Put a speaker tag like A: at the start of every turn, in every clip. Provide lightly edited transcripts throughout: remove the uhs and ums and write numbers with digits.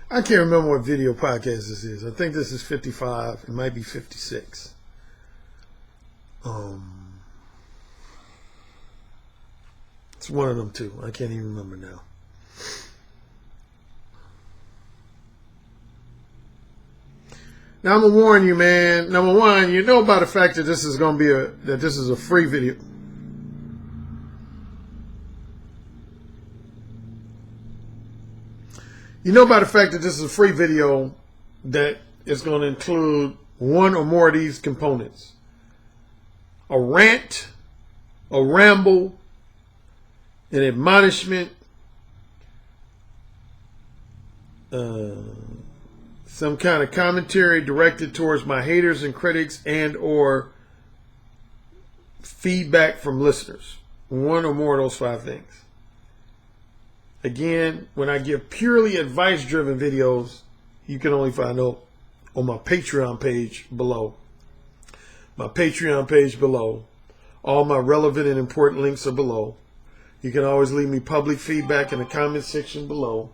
A: I can't remember what video podcast this is. I think this is 55. It might be 56. It's one of them two. I can't even remember now. Now I'm gonna warn you, man. Number one, you know about the fact that this is gonna be a free video. You know about the fact that this is a free video that is going to include one or more of these components: a rant, a ramble, an admonishment, some kind of commentary directed towards my haters and critics, and or feedback from listeners. One or more of those 5 things. Again, when I give purely advice-driven videos, you can only find out on my Patreon page below. My Patreon page below. All my relevant and important links are below. You can always leave me public feedback in the comment section below.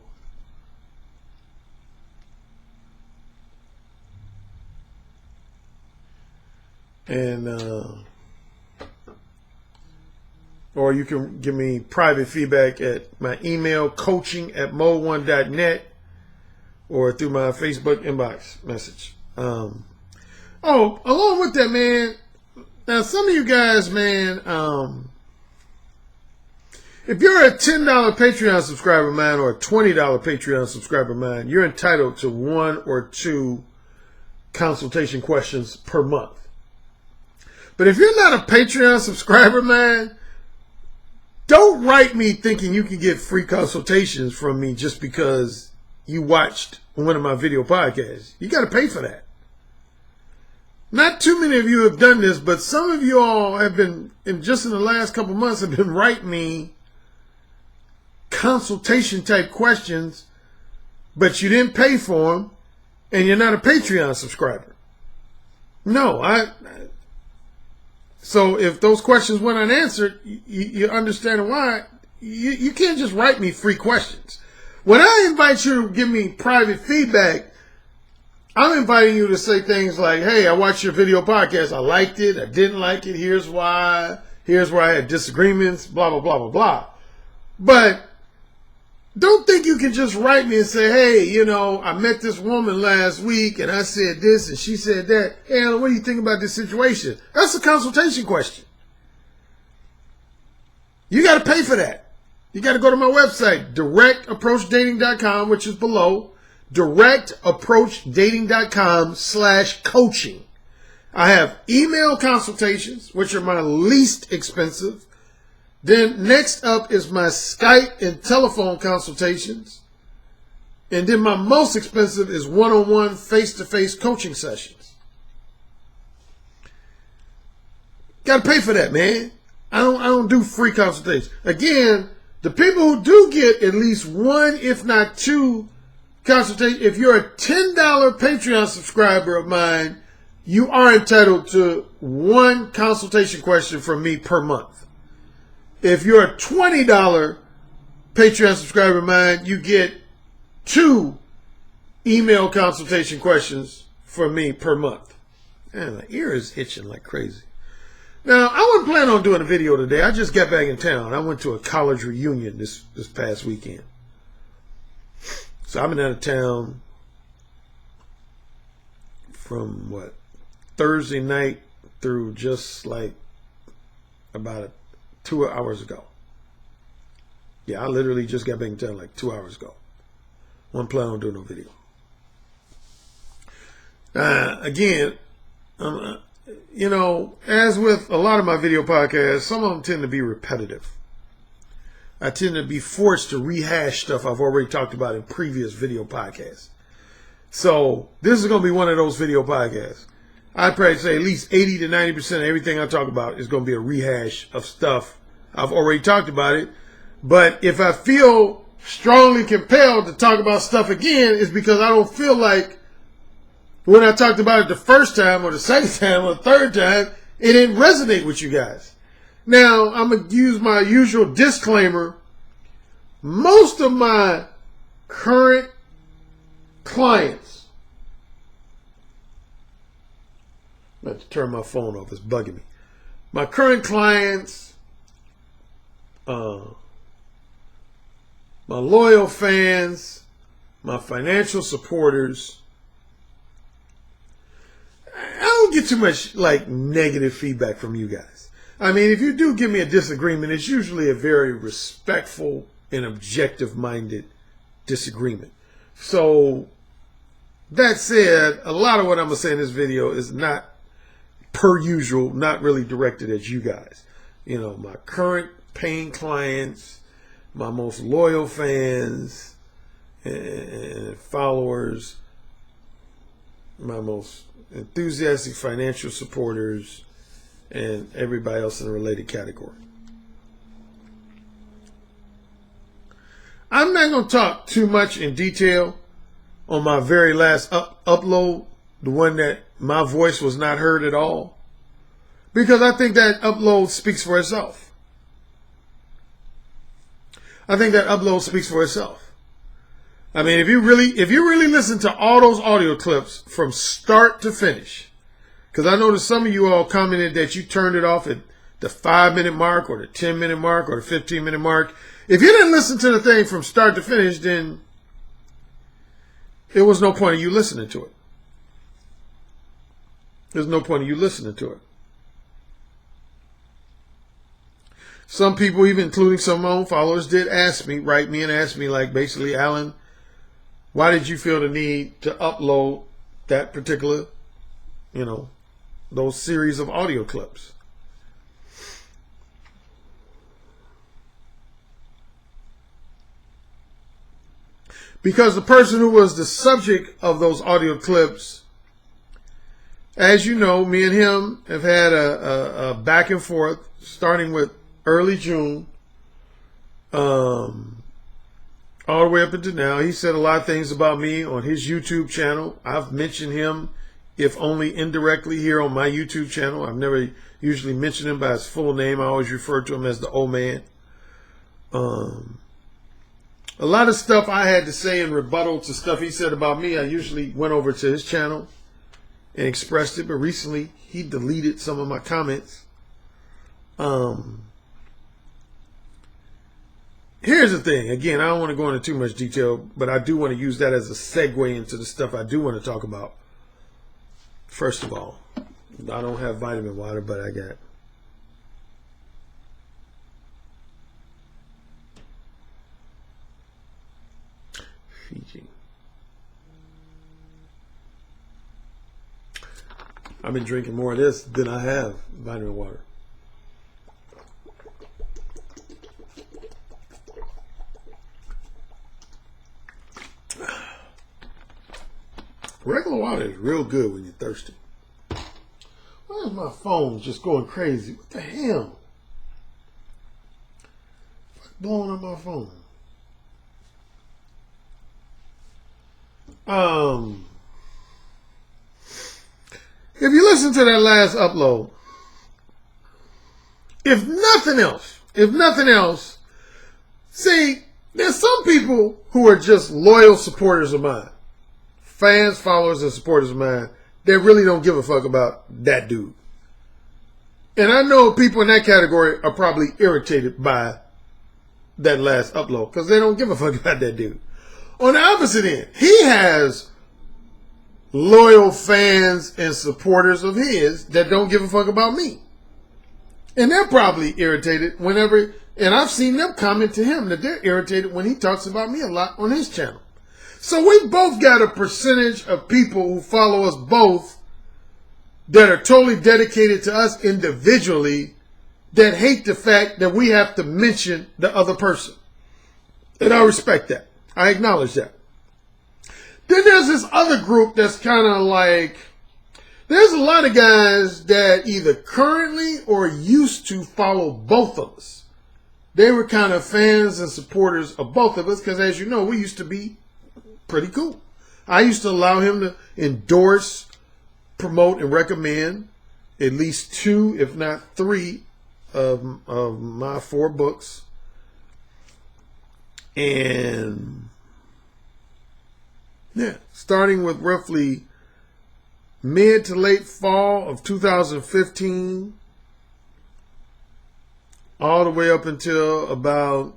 A: And or you can give me private feedback at my email, coaching@mode1.net, or through my Facebook inbox message. Along with that, man, now some of you guys, man, if you're a $10 Patreon subscriber of mine or a $20 Patreon subscriber of mine, you're entitled to 1 or 2 consultation questions per month. But if you're not a Patreon subscriber, man, don't write me thinking you can get free consultations from me just because you watched one of my video podcasts. You got to pay for that. Not too many of you have done this, but some of you all have been, just in the last couple months, have been writing me consultation type questions, but you didn't pay for them, and you're not a Patreon subscriber. No, so if those questions went unanswered, you understand why. You can't just write me free questions. When I invite you to give me private feedback, I'm inviting you to say things like, hey, I watched your video podcast. I liked it. I didn't like it. Here's why. Here's where I had disagreements, blah, blah, blah, blah, blah. But don't think you can just write me and say, hey, I met this woman last week and I said this and she said that. Hey, Alan, what do you think about this situation? That's a consultation question. You got to pay for that. You got to go to my website, directapproachdating.com, which is below, directapproachdating.com/coaching. I have email consultations, which are my least expensive. Then next up is my Skype and telephone consultations. And then my most expensive is one-on-one face-to-face coaching sessions. Got to pay for that, man. I don't do free consultations. Again, the people who do get at least 1, if not 2 consultations, if you're a $10 Patreon subscriber of mine, you are entitled to 1 consultation question from me per month. If you're a $20 Patreon subscriber of mine, you get 2 email consultation questions from me per month. Man, my ear is itching like crazy. Now, I wasn't planning on doing a video today. I just got back in town. I went to a college reunion this past weekend. So I've been out of town from, Thursday night through just like about 2 hours ago. Yeah, I literally just got back in town like 2 hours ago. One plan on doing no video. Again, as with a lot of my video podcasts, some of them tend to be repetitive. I tend to be forced to rehash stuff I've already talked about in previous video podcasts. So this is going to be one of those video podcasts. I'd probably say at least 80 to 90% of everything I talk about is going to be a rehash of stuff I've already talked about it. But if I feel strongly compelled to talk about stuff again, it's because I don't feel like when I talked about it the first time or the second time or the third time, it didn't resonate with you guys. Now, I'm going to use my usual disclaimer. Most of my current clients. I have to turn my phone off. It's bugging me. My current clients, my loyal fans, my financial supporters. I don't get too much like negative feedback from you guys. I mean, if you do give me a disagreement, it's usually a very respectful and objective-minded disagreement. So, that said, a lot of what I'm going to say in this video is not, per usual, not really directed at you guys. You know, my current paying clients, my most loyal fans and followers, my most enthusiastic financial supporters, and everybody else in a related category. I'm not going to talk too much in detail on my very last upload, the one that my voice was not heard at all, because I think that upload speaks for itself. I think that upload speaks for itself. I mean, if you really listen to all those audio clips from start to finish, because I noticed some of you all commented that you turned it off at the 5-minute mark or the 10-minute mark or the 15-minute mark. If you didn't listen to the thing from start to finish, then there was no point in you listening to it. There's no point in you listening to it. Some people, even including some of my own followers, did write me and ask me, like, basically, Alan, why did you feel the need to upload that particular, those series of audio clips? Because the person who was the subject of those audio clips, as you know, me and him have had a back and forth starting with early June, all the way up until now. He said a lot of things about me on his YouTube channel. I've mentioned him, if only indirectly, here on my YouTube channel. I've never usually mentioned him by his full name. I always refer to him as the old man. A lot of stuff I had to say in rebuttal to stuff he said about me, I usually went over to his channel and expressed it. But recently, he deleted some of my comments. Here's the thing. Again, I don't want to go into too much detail, but I do want to use that as a segue into the stuff I do want to talk about. First of all, I don't have vitamin water, but I got Fiji. I've been drinking more of this than I have vitamin water. Regular water is real good when you're thirsty. Why is my phone just going crazy? What the hell? What's blowing up my phone? If you listen to that last upload, if nothing else, see, there's some people who are just loyal supporters of mine. Fans, followers, and supporters of mine, they really don't give a fuck about that dude. And I know people in that category are probably irritated by that last upload because they don't give a fuck about that dude. On the opposite end, he has loyal fans and supporters of his that don't give a fuck about me. And they're probably irritated whenever, and I've seen them comment to him that they're irritated when he talks about me a lot on his channel. So we both got a percentage of people who follow us both that are totally dedicated to us individually that hate the fact that we have to mention the other person. And I respect that. I acknowledge that. Then there's this other group that's kind of like, there's a lot of guys that either currently or used to follow both of us. They were kind of fans and supporters of both of us because, as you know, we used to be pretty cool. I used to allow him to endorse, promote, and recommend at least 2, if not 3, of my 4 books. And Yeah, starting with roughly mid to late fall of 2015, all the way up until about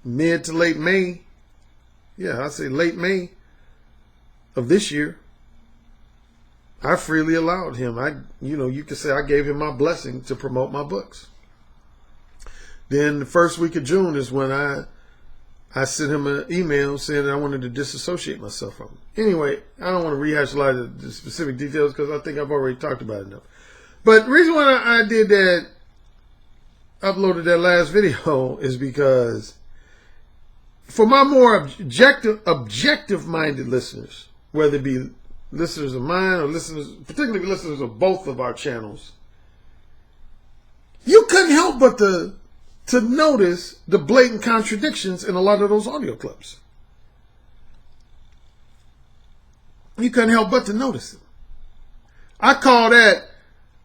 A: mid to late May. Yeah, I'd say late May of this year. I freely allowed him. You could say I gave him my blessing to promote my books. Then the first week of June is when I sent him an email saying that I wanted to disassociate myself from him. Anyway, I don't want to rehash a lot of the specific details because I think I've already talked about it enough. But the reason why I did that, uploaded that last video, is because for my more objective-minded listeners, whether it be listeners of mine or particularly listeners of both of our channels, you couldn't help but to notice the blatant contradictions in a lot of those audio clips. You couldn't help but to notice them. I call that,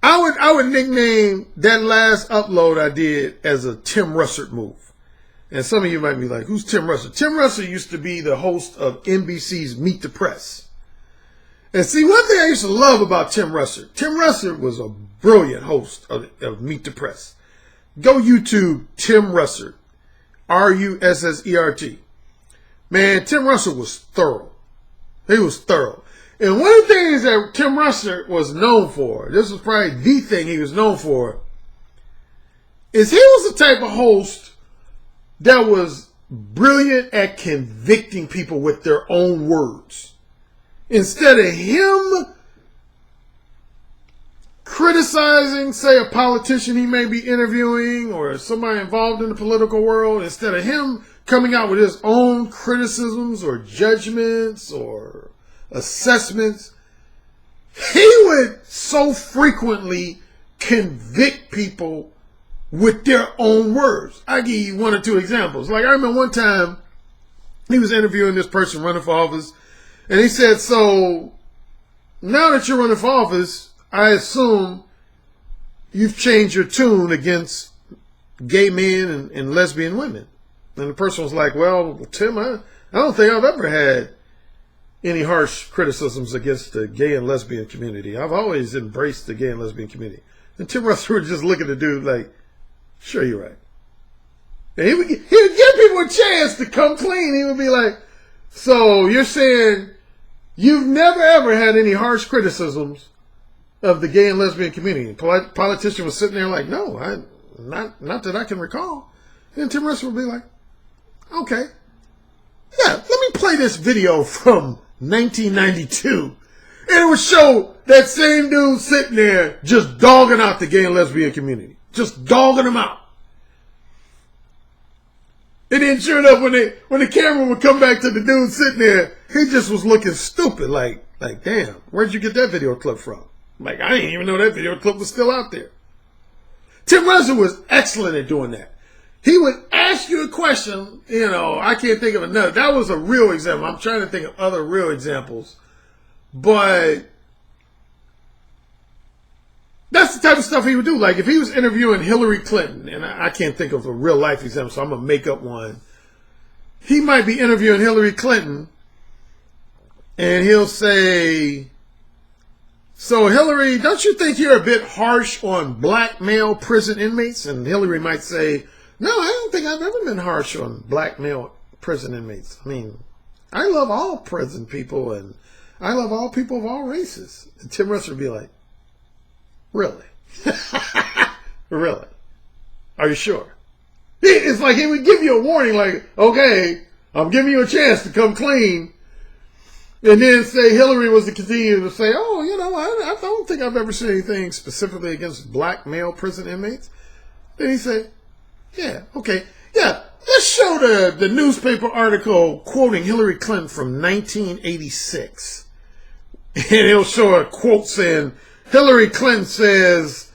A: I would nickname that last upload I did as a Tim Russert move. And some of you might be like, who's Tim Russert? Tim Russert used to be the host of NBC's Meet the Press. And see, one thing I used to love about Tim Russert was a brilliant host of Meet the Press. Go YouTube Tim Russert, Russert. Man, Tim Russert was thorough. He was thorough. And one of the things that Tim Russert was known for, this was probably the thing he was known for, is he was the type of host that was brilliant at convicting people with their own words. Instead of him criticizing, say, a politician he may be interviewing or somebody involved in the political world, instead of him coming out with his own criticisms or judgments or assessments, he would so frequently convict people with their own words. I'll give you one or two examples. Like, I remember one time he was interviewing this person running for office, and he said, so now that you're running for office, I assume you've changed your tune against gay men and lesbian women. And the person was like, well, Tim, I don't think I've ever had any harsh criticisms against the gay and lesbian community. I've always embraced the gay and lesbian community. And Tim Russert would just look at the dude like, sure, you're right. And he would give people a chance to come clean. He would be like, so you're saying you've never ever had any harsh criticisms of the gay and lesbian community? The politician was sitting there like, no, not that I can recall. And Tim Russert would be like, okay, yeah, let me play this video from 1992. And it would show that same dude sitting there just dogging out the gay and lesbian community. Just dogging them out. And then sure enough, when the camera would come back to the dude sitting there, he just was looking stupid like, damn, where'd you get that video clip from? Like, I didn't even know that video clip was still out there. Tim Russert was excellent at doing that. He would ask you a question, I can't think of another. That was a real example. I'm trying to think of other real examples. But that's the type of stuff he would do. Like if he was interviewing Hillary Clinton, and I can't think of a real life example, so I'm going to make up one. He might be interviewing Hillary Clinton, and he'll say, so Hillary, don't you think you're a bit harsh on black male prison inmates? And Hillary might say, no, I don't think I've ever been harsh on black male prison inmates. I mean, I love all prison people, and I love all people of all races. And Tim Russert would be like, really? Really? Are you sure? It's like he would give you a warning like, okay, I'm giving you a chance to come clean. And then say Hillary was to continue to say, oh, I don't think I've ever said anything specifically against black male prison inmates. Then he said, yeah, okay. Yeah, let's show the newspaper article quoting Hillary Clinton from 1986. And he'll show a quote saying, Hillary Clinton says,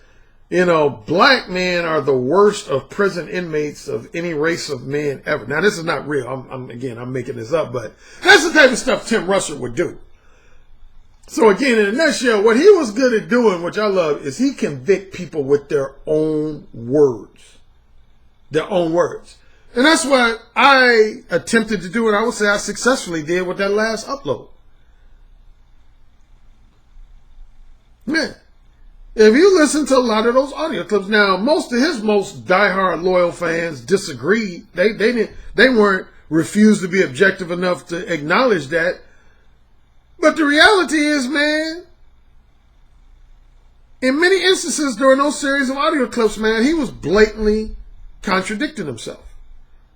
A: black men are the worst of prison inmates of any race of men ever. Now, this is not real. I'm making this up, but that's the type of stuff Tim Russert would do. So again, in a nutshell, what he was good at doing, which I love, is he convict people with their own words. Their own words. And that's what I attempted to do, and I would say I successfully did with that last upload. Man, if you listen to a lot of those audio clips, now most of his most diehard loyal fans disagreed. They weren't refused to be objective enough to acknowledge that. But the reality is, man, in many instances during those series of audio clips, man, he was blatantly contradicting himself.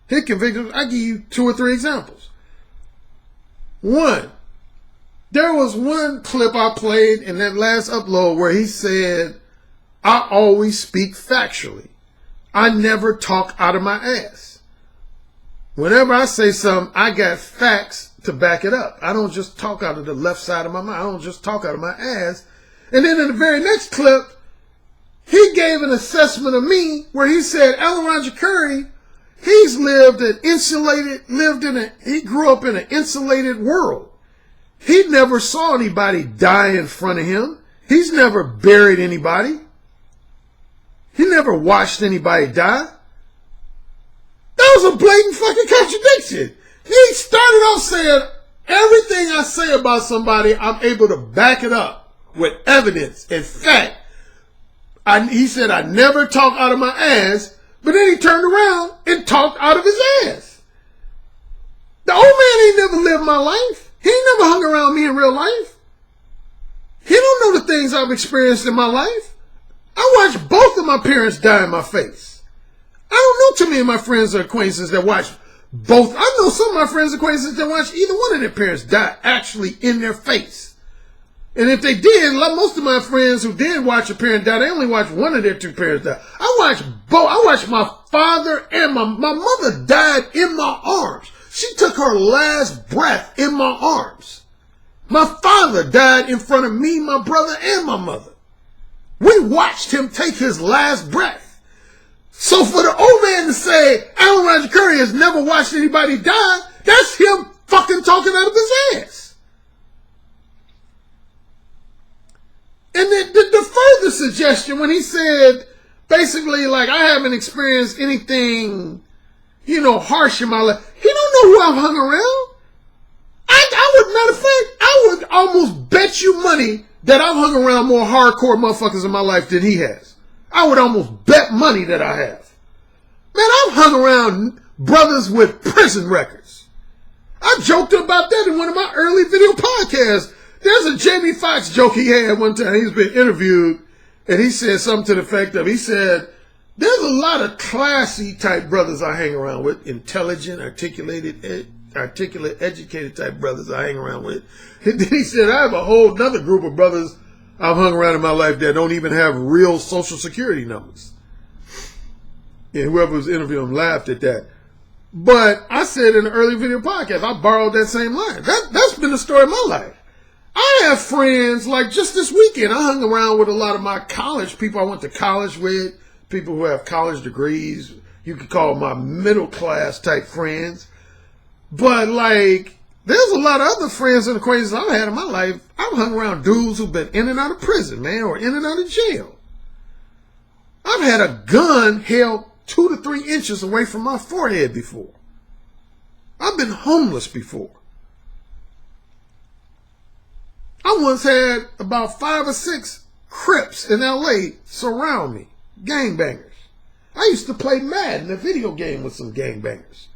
A: He convicted. I give you 2 or 3 examples. One, there was one clip I played in that last upload where he said, I always speak factually. I never talk out of my ass. Whenever I say something, I got facts to back it up. I don't just talk out of the left side of my mouth. I don't just talk out of my ass. And then in the very next clip, he gave an assessment of me where he said, Alan Roger Currie, he grew up in an insulated world. He never saw anybody die in front of him. He's never buried anybody. He never watched anybody die. That was a blatant fucking contradiction. He started off saying, everything I say about somebody, I'm able to back it up with evidence and fact. He said, I never talk out of my ass. But then he turned around and talked out of his ass. The old man ain't never lived my life. He ain't never hung around me in real life. He don't know the things I've experienced in my life. I watched both of my parents die in my face. I don't know too many of my friends or acquaintances that watch both. I know some of my friends and acquaintances that watch either one of their parents die actually in their face. And if they did, like most of my friends who did watch a parent die, they only watched one of their 2 parents die. I watched both. I watched my father and my mother died in my arms. She took her last breath in my arms. My father died in front of me, my brother, and my mother. We watched him take his last breath. So for the old man to say, Alan Roger Currie has never watched anybody die, that's him fucking talking out of his ass. And the further suggestion when he said, basically, like, I haven't experienced anything, harsh in my life. He don't know who I've hung around. Matter of fact, I would almost bet you money that I've hung around more hardcore motherfuckers in my life than he has. I would almost bet money that I have. Man, I've hung around brothers with prison records. I joked about that in one of my early video podcasts. There's a Jamie Foxx joke he had one time. He's been interviewed, and he said something to the effect of, he said, there's a lot of classy type brothers I hang around with, intelligent, articulate, educated type brothers I hang around with. And then he said, I have a whole other group of brothers I've hung around in my life that don't even have real social security numbers. And whoever was interviewing him laughed at that. But I said in the early video podcast, I borrowed that same line. That's been the story of my life. I have friends, like just this weekend, I hung around with a lot of my college people I went to college with, people who have college degrees. You could call my middle class type friends. But like, there's a lot of other friends and acquaintances I've had in my life. I've hung around dudes who've been in and out of prison, man, or in and out of jail. I've had a gun held 2 to 3 inches away from my forehead before. I've been homeless before. I once had about 5 or 6 Crips in LA surround me, gangbangers. I used to play Madden, a video game, with some gangbangers.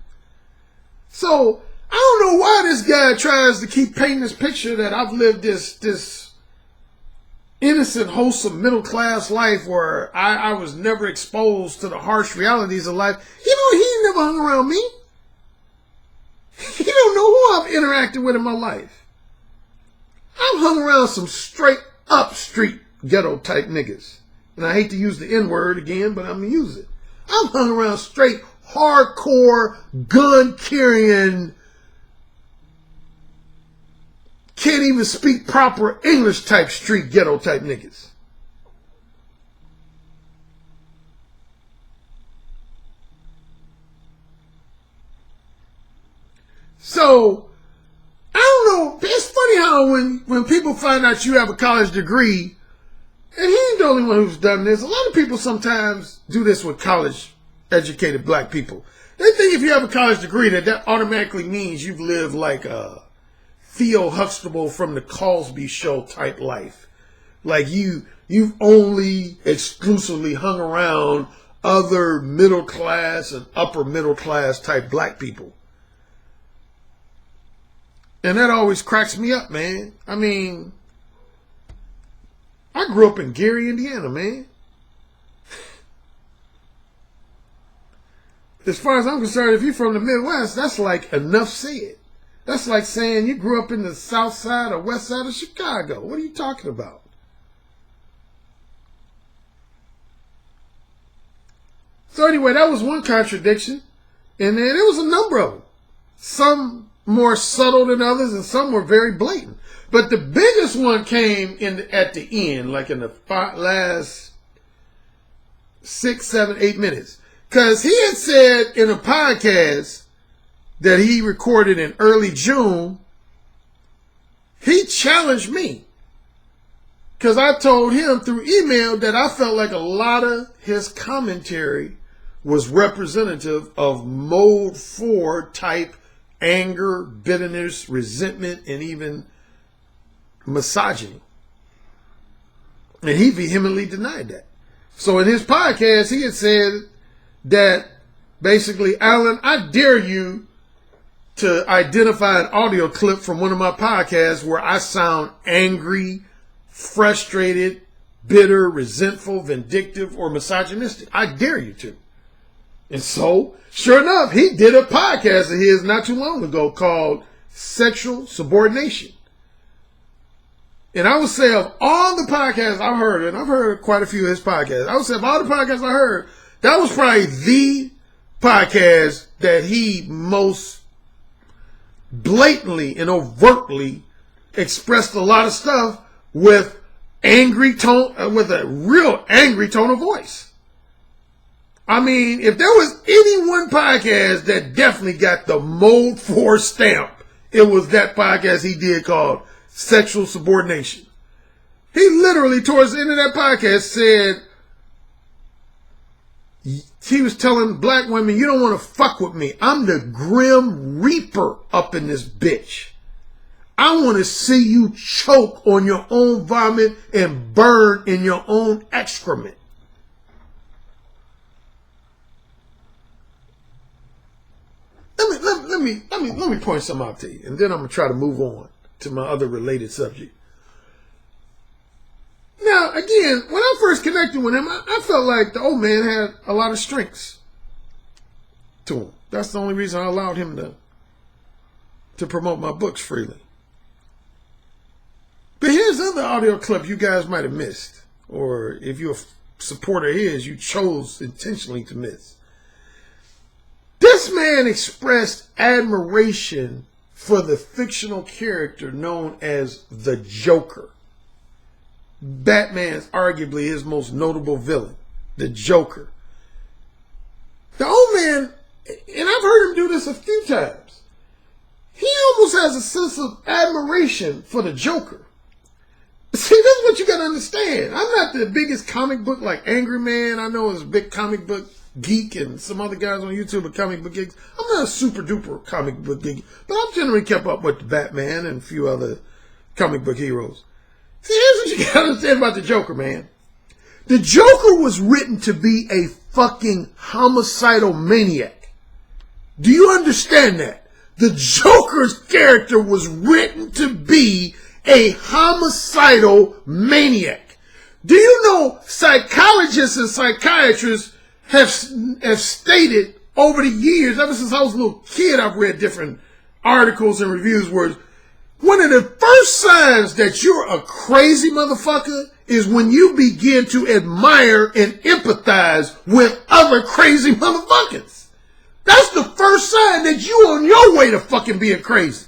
A: So I don't know why this guy tries to keep painting this picture that I've lived this innocent, wholesome, middle-class life where I was never exposed to the harsh realities of life. He ain't never hung around me. He don't know who I've interacted with in my life. I've hung around some straight up street ghetto type niggas. And I hate to use the N-word again, but I'm going to use it. I've hung around straight hardcore gun carrying, can't even speak proper English type street ghetto type niggas. So I don't know. It's funny how when people find out you have a college degree, and he ain't the only one who's done this. A lot of people sometimes do this with college educated black people. They think if you have a college degree that automatically means you've lived like a Theo Huxtable from the Cosby Show type life. Like you've only exclusively hung around other middle class and upper middle class type black people. And that always cracks me up, man. I mean, I grew up in Gary, Indiana, man. As far as I'm concerned, if you're from the Midwest, that's like enough said. That's like saying you grew up in the south side or west side of Chicago. What are you talking about? So anyway, that was one contradiction. And then there was a number of them. Some more subtle than others, and some were very blatant. But the biggest one came at the end, like in the last 6, 7, 8 minutes. Because he had said in a podcast that he recorded in early June, he challenged me. Because I told him through email that I felt like a lot of his commentary was representative of mode 4 type anger, bitterness, resentment, and even misogyny. And he vehemently denied that. So in his podcast, he had said that basically, Alan, I dare you to identify an audio clip from one of my podcasts where I sound angry, frustrated, bitter, resentful, vindictive, or misogynistic. I dare you to. And so, sure enough, he did a podcast of his not too long ago called Sexual Subordination. And I would say of all the podcasts I've heard, and I've heard quite a few of his podcasts, I would say of all the podcasts I heard, that was probably the podcast that he most blatantly and overtly expressed a lot of stuff with angry tone, with a real angry tone of voice. I mean, if there was any one podcast that definitely got the Mode 4 stamp, it was that podcast he did called Sexual Subordination. He literally, towards the end of that podcast, said, he was telling black women, you don't want to fuck with me. I'm the Grim Reaper up in this bitch. I want to see you choke on your own vomit and burn in your own excrement. Let me point something out to you, and then I'm gonna try to move on to my other related subject. Now, again, when I first connected with him, I felt like the old man had a lot of strengths to him. That's the only reason I allowed him to promote my books freely. But here's another audio clip you guys might have missed, or if you're a supporter of his, you chose intentionally to miss. This man expressed admiration for the fictional character known as the Joker. Batman's arguably his most notable villain, the Joker. The old man, and I've heard him do this a few times, he almost has a sense of admiration for the Joker. See, this is what you got to understand. I'm not the biggest comic book like Angry Man. I know it's a big comic book geek, and some other guys on YouTube are comic book geeks. I'm not a super duper comic book geek, but I've generally kept up with the Batman and a few other comic book heroes. See, here's what you gotta understand about the Joker, man. The Joker was written to be a fucking homicidal maniac. Do you understand that? The Joker's character was written to be a homicidal maniac. Do you know psychologists and psychiatrists have stated over the years, ever since I was a little kid, I've read different articles and reviews where one of the first signs that you're a crazy motherfucker is when you begin to admire and empathize with other crazy motherfuckers. That's the first sign that you on your way to fucking being crazy.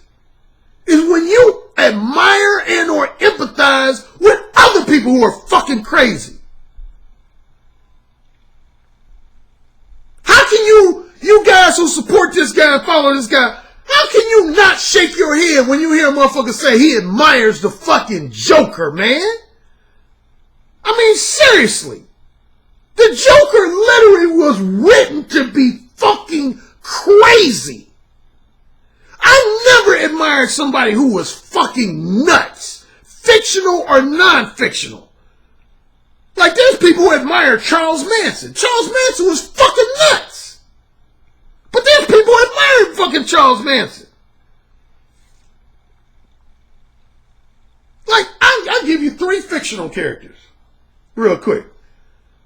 A: Is when you admire and or empathize with other people who are fucking crazy. How can you guys who support this guy and follow this guy, how can you not shake your head when you hear a motherfucker say he admires the fucking Joker, man? I mean, seriously. The Joker literally was written to be fucking crazy. I never admired somebody who was fucking nuts, fictional or non-fictional. Like, there's people who admire Charles Manson. Charles Manson was fucking nuts. But there's people who admire fucking Charles Manson. Like, I'll give you 3 fictional characters real quick.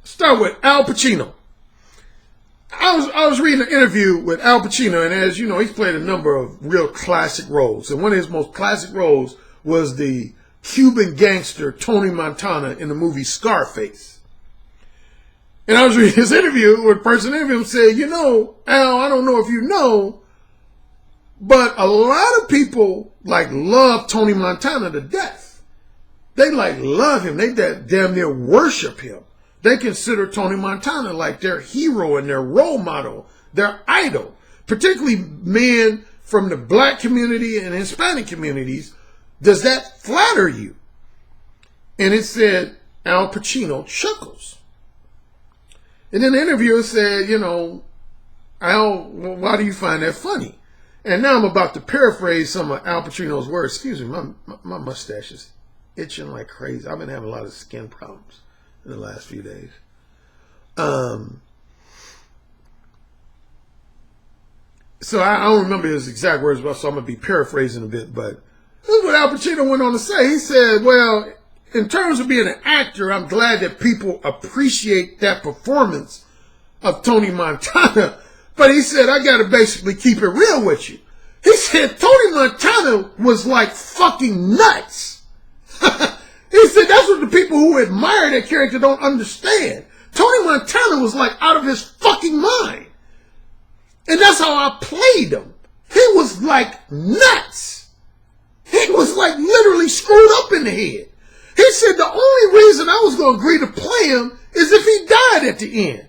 A: Start with Al Pacino. I was reading an interview with Al Pacino, and as you know, he's played a number of real classic roles. And one of his most classic roles was the Cuban gangster Tony Montana in the movie Scarface. And I was reading his interview where the person interviewed him said, you know, Al, I don't know if you know, but a lot of people like love Tony Montana to death. They like love him. They damn near worship him. They consider Tony Montana like their hero and their role model, their idol, particularly men from the black community and Hispanic communities. Does that flatter you? And it said, Al Pacino chuckles. And then the interviewer said, you know, Al, why do you find that funny? And now I'm about to paraphrase some of Al Pacino's words. Excuse me, my mustache is itching like crazy. I've been having a lot of skin problems in the last few days. So I don't remember his exact words, so I'm going to be paraphrasing a bit, but this is what Al Pacino went on to say. He said, well, in terms of being an actor, I'm glad that people appreciate that performance of Tony Montana, but he said, I got to basically keep it real with you. He said, Tony Montana was like fucking nuts. He said, that's what the people who admire that character don't understand. Tony Montana was like out of his fucking mind. And that's how I played him. He was like nuts. He was like literally screwed up in the head. He said the only reason I was going to agree to play him is if he died at the end.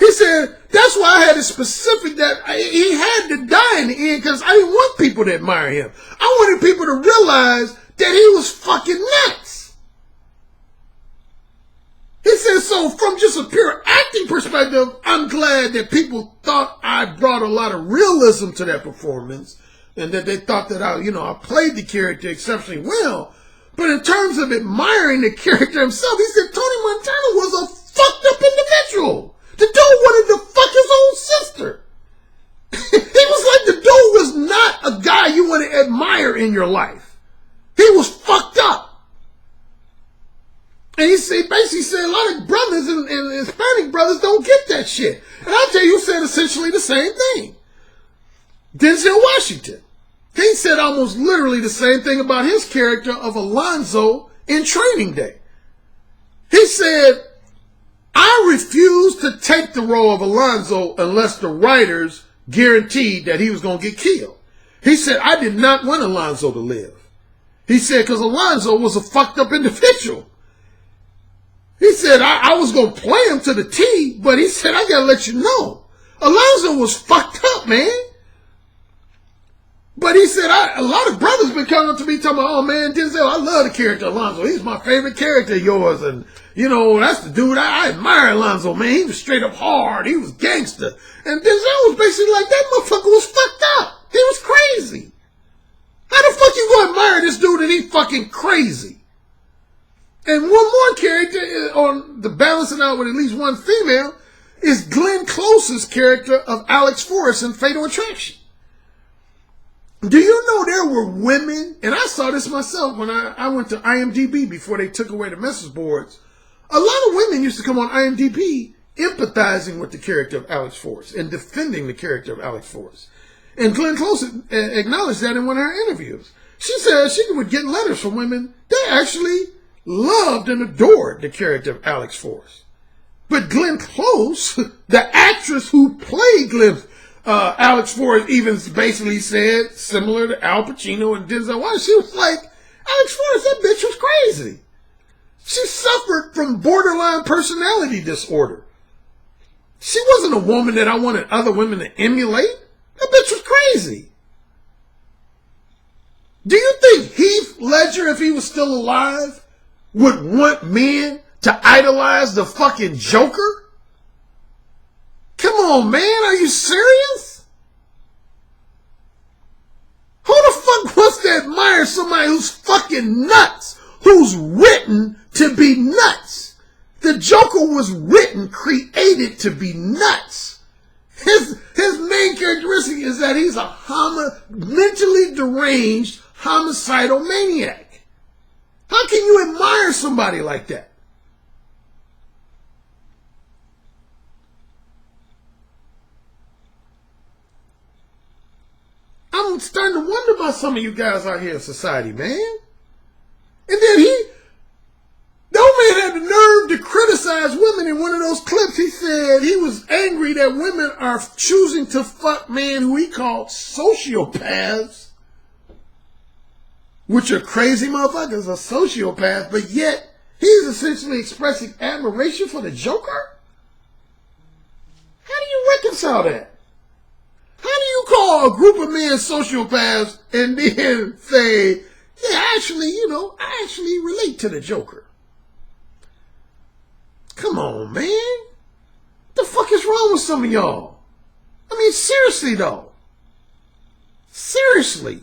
A: He said, that's why I had it specific that he had to die in the end because I didn't want people to admire him. I wanted people to realize that he was fucking nuts. He said, so from just a pure acting perspective, I'm glad that people thought I brought a lot of realism to that performance and that they thought that I played the character exceptionally well. But in terms of admiring the character himself, he said Tony Montana was a fucked up individual. The dude wanted to fuck his own sister. He was like, the dude was not a guy you want to admire in your life. He was fucked up. And he basically said a lot of brothers and Hispanic brothers don't get that shit. And I'll tell you, he said essentially the same thing. Denzel Washington. He said almost literally the same thing about his character of Alonzo in Training Day. He said, I refused to take the role of Alonzo unless the writers guaranteed that he was going to get killed. He said, I did not want Alonzo to live. He said, because Alonzo was a fucked up individual. He said, I was going to play him to the T, but he said, I got to let you know, Alonzo was fucked up, man. But he said, a lot of brothers been coming up to me talking about, oh man, Denzel, I love the character Alonzo. He's my favorite character of yours. And, you know, that's the dude. I admire Alonzo, man. He was straight up hard. He was gangster. And Denzel was basically like, that motherfucker was fucked up. He was crazy. How the fuck you gonna admire this dude and he fucking crazy? And one more character on the balancing out with at least one female is Glenn Close's character of Alex Forrest in Fatal Attraction. Do you know there were women, and I saw this myself when I went to IMDb before they took away the message boards. A lot of women used to come on IMDb empathizing with the character of Alex Forrest and defending the character of Alex Forrest. And Glenn Close acknowledged that in one of her interviews. She said she would get letters from women that actually loved and adored the character of Alex Forrest. But Glenn Close, the actress who played Alex Forrest, even basically said, similar to Al Pacino and Denzel Washington, she was like, Alex Forrest, that bitch was crazy. She suffered from borderline personality disorder. She wasn't a woman that I wanted other women to emulate. That bitch was crazy. Do you think Heath Ledger, if he was still alive, would want men to idolize the fucking Joker? Come on, man. Are you serious? Who the fuck wants to admire somebody who's fucking nuts, who's written to be nuts? The Joker was written, created to be nuts. His main characteristic is that he's a mentally deranged homicidal maniac. How can you admire somebody like that? I'm starting to wonder about some of you guys out here in society, man. And then the old man had the nerve to criticize women in one of those clips. He said he was angry that women are choosing to fuck men who he called sociopaths, which are crazy motherfuckers, a sociopath, but yet he's essentially expressing admiration for the Joker? How do you reconcile that? How do you call a group of men sociopaths and then say, yeah, I actually relate to the Joker? Come on, man. What the fuck is wrong with some of y'all? I mean, seriously, though. Seriously.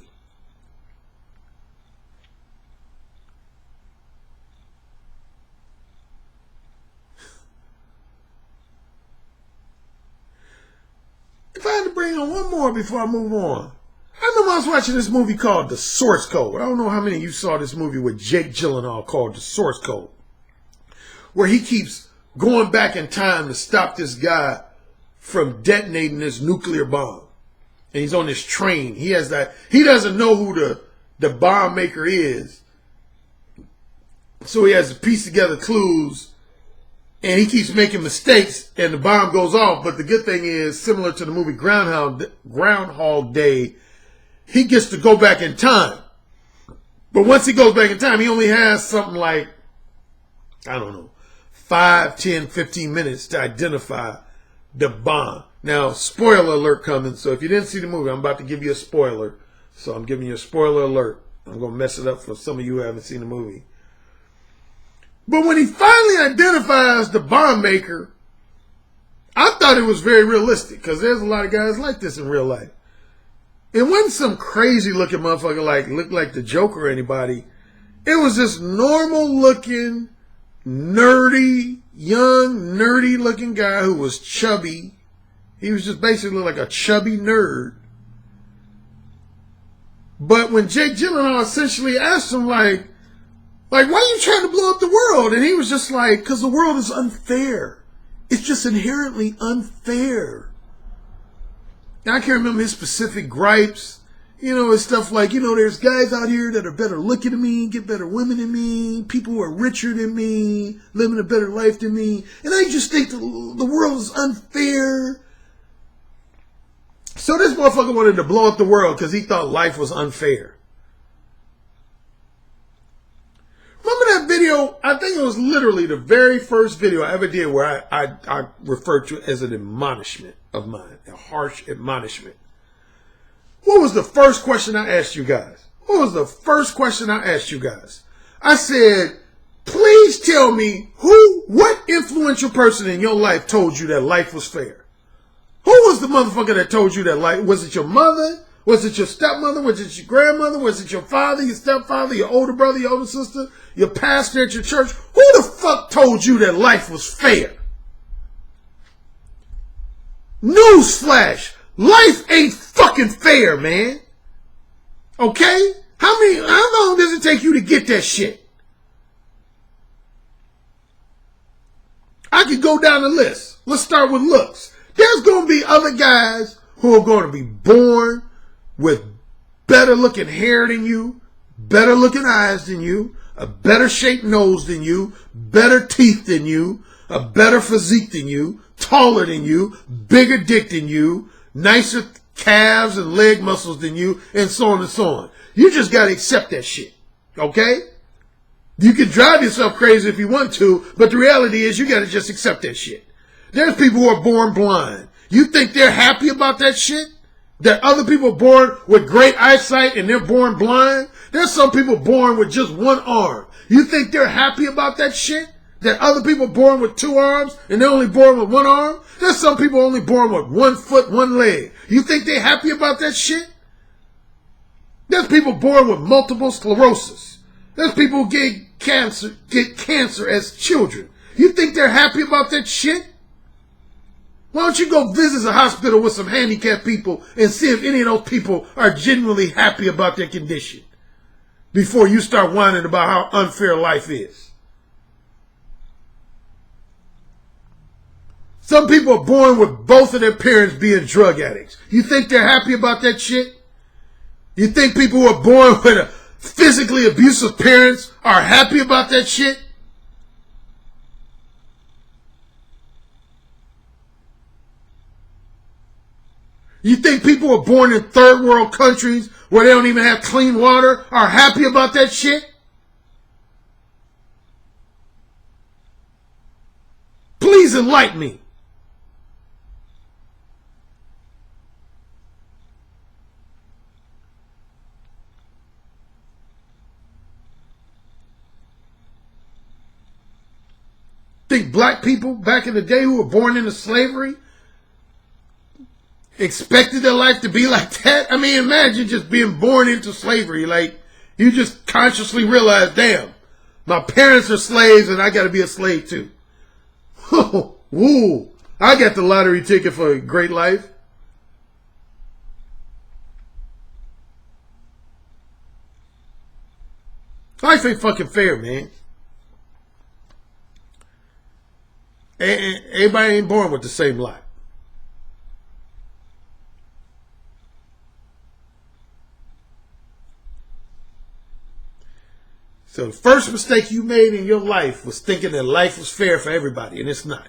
A: If I had to bring on one more before I move on. I remember I was watching this movie called The Source Code. I don't know how many of you saw this movie with Jake Gyllenhaal called The Source Code, where he keeps going back in time to stop this guy from detonating this nuclear bomb. And he's on this train. He doesn't know who the bomb maker is. So he has to piece together clues. And he keeps making mistakes, and the bomb goes off. But the good thing is, similar to the movie Groundhog Day, he gets to go back in time. But once he goes back in time, he only has something like, I don't know, 5, 10, 15 minutes to identify the bomb. Now, spoiler alert coming. So if you didn't see the movie, I'm about to give you a spoiler. So I'm giving you a spoiler alert. I'm going to mess it up for some of you who haven't seen the movie. But when he finally identifies the bomb maker, I thought it was very realistic, because there's a lot of guys like this in real life. It wasn't some crazy looking motherfucker looked like the Joker or anybody. It was this normal looking, nerdy, young, nerdy looking guy who was chubby. He was just basically like a chubby nerd. But when Jake Gyllenhaal essentially asked him why are you trying to blow up the world? And he was just like, because the world is unfair. It's just inherently unfair. Now, I can't remember his specific gripes. It's stuff like, there's guys out here that are better looking than me, get better women than me, people who are richer than me, living a better life than me. And I just think the world is unfair. So this motherfucker wanted to blow up the world because he thought life was unfair. Remember that video? I think it was literally the very first video I ever did where I referred to it as an admonishment of mine, a harsh admonishment. What was the first question I asked you guys? I said, please tell me what influential person in your life told you that life was fair? Who was the motherfucker that told you that life? Was it your mother? Was it your stepmother? Was it your grandmother? Was it your father, your stepfather, your older brother, your older sister, your pastor at your church? Who the fuck told you that life was fair? Newsflash. Life ain't fucking fair, man. Okay? How long does it take you to get that shit? I could go down the list. Let's start with looks. There's going to be other guys who are going to be born with better looking hair than you, better looking eyes than you, a better shaped nose than you, better teeth than you, a better physique than you, taller than you, bigger dick than you, nicer calves and leg muscles than you, and so on and so on. You just got to accept that shit. Okay? You can drive yourself crazy if you want to, but the reality is you got to just accept that shit. There's people who are born blind. You think they're happy about that shit? That other people are born with great eyesight and they're born blind? There's some people born with just one arm. You think they're happy about that shit? That other people are born with 2 arms and they're only born with 1 arm? There's some people only born with 1 foot, 1 leg. You think they're happy about that shit? There's people born with multiple sclerosis. There's people who get cancer as children. You think they're happy about that shit? Why don't you go visit a hospital with some handicapped people and see if any of those people are genuinely happy about their condition before you start whining about how unfair life is. Some people are born with both of their parents being drug addicts. You think they're happy about that shit? You think people who are born with physically abusive parents are happy about that shit? You think people who are born in third world countries where they don't even have clean water are happy about that shit? Please enlighten me. Think black people back in the day who were born into slavery expected their life to be like that? I mean, imagine just being born into slavery. Like, you just consciously realize, damn, my parents are slaves and I got to be a slave too. Woo, I got the lottery ticket for a great life. Life ain't fucking fair, man. Everybody ain't born with the same lot. So the first mistake you made in your life was thinking that life was fair for everybody, and it's not.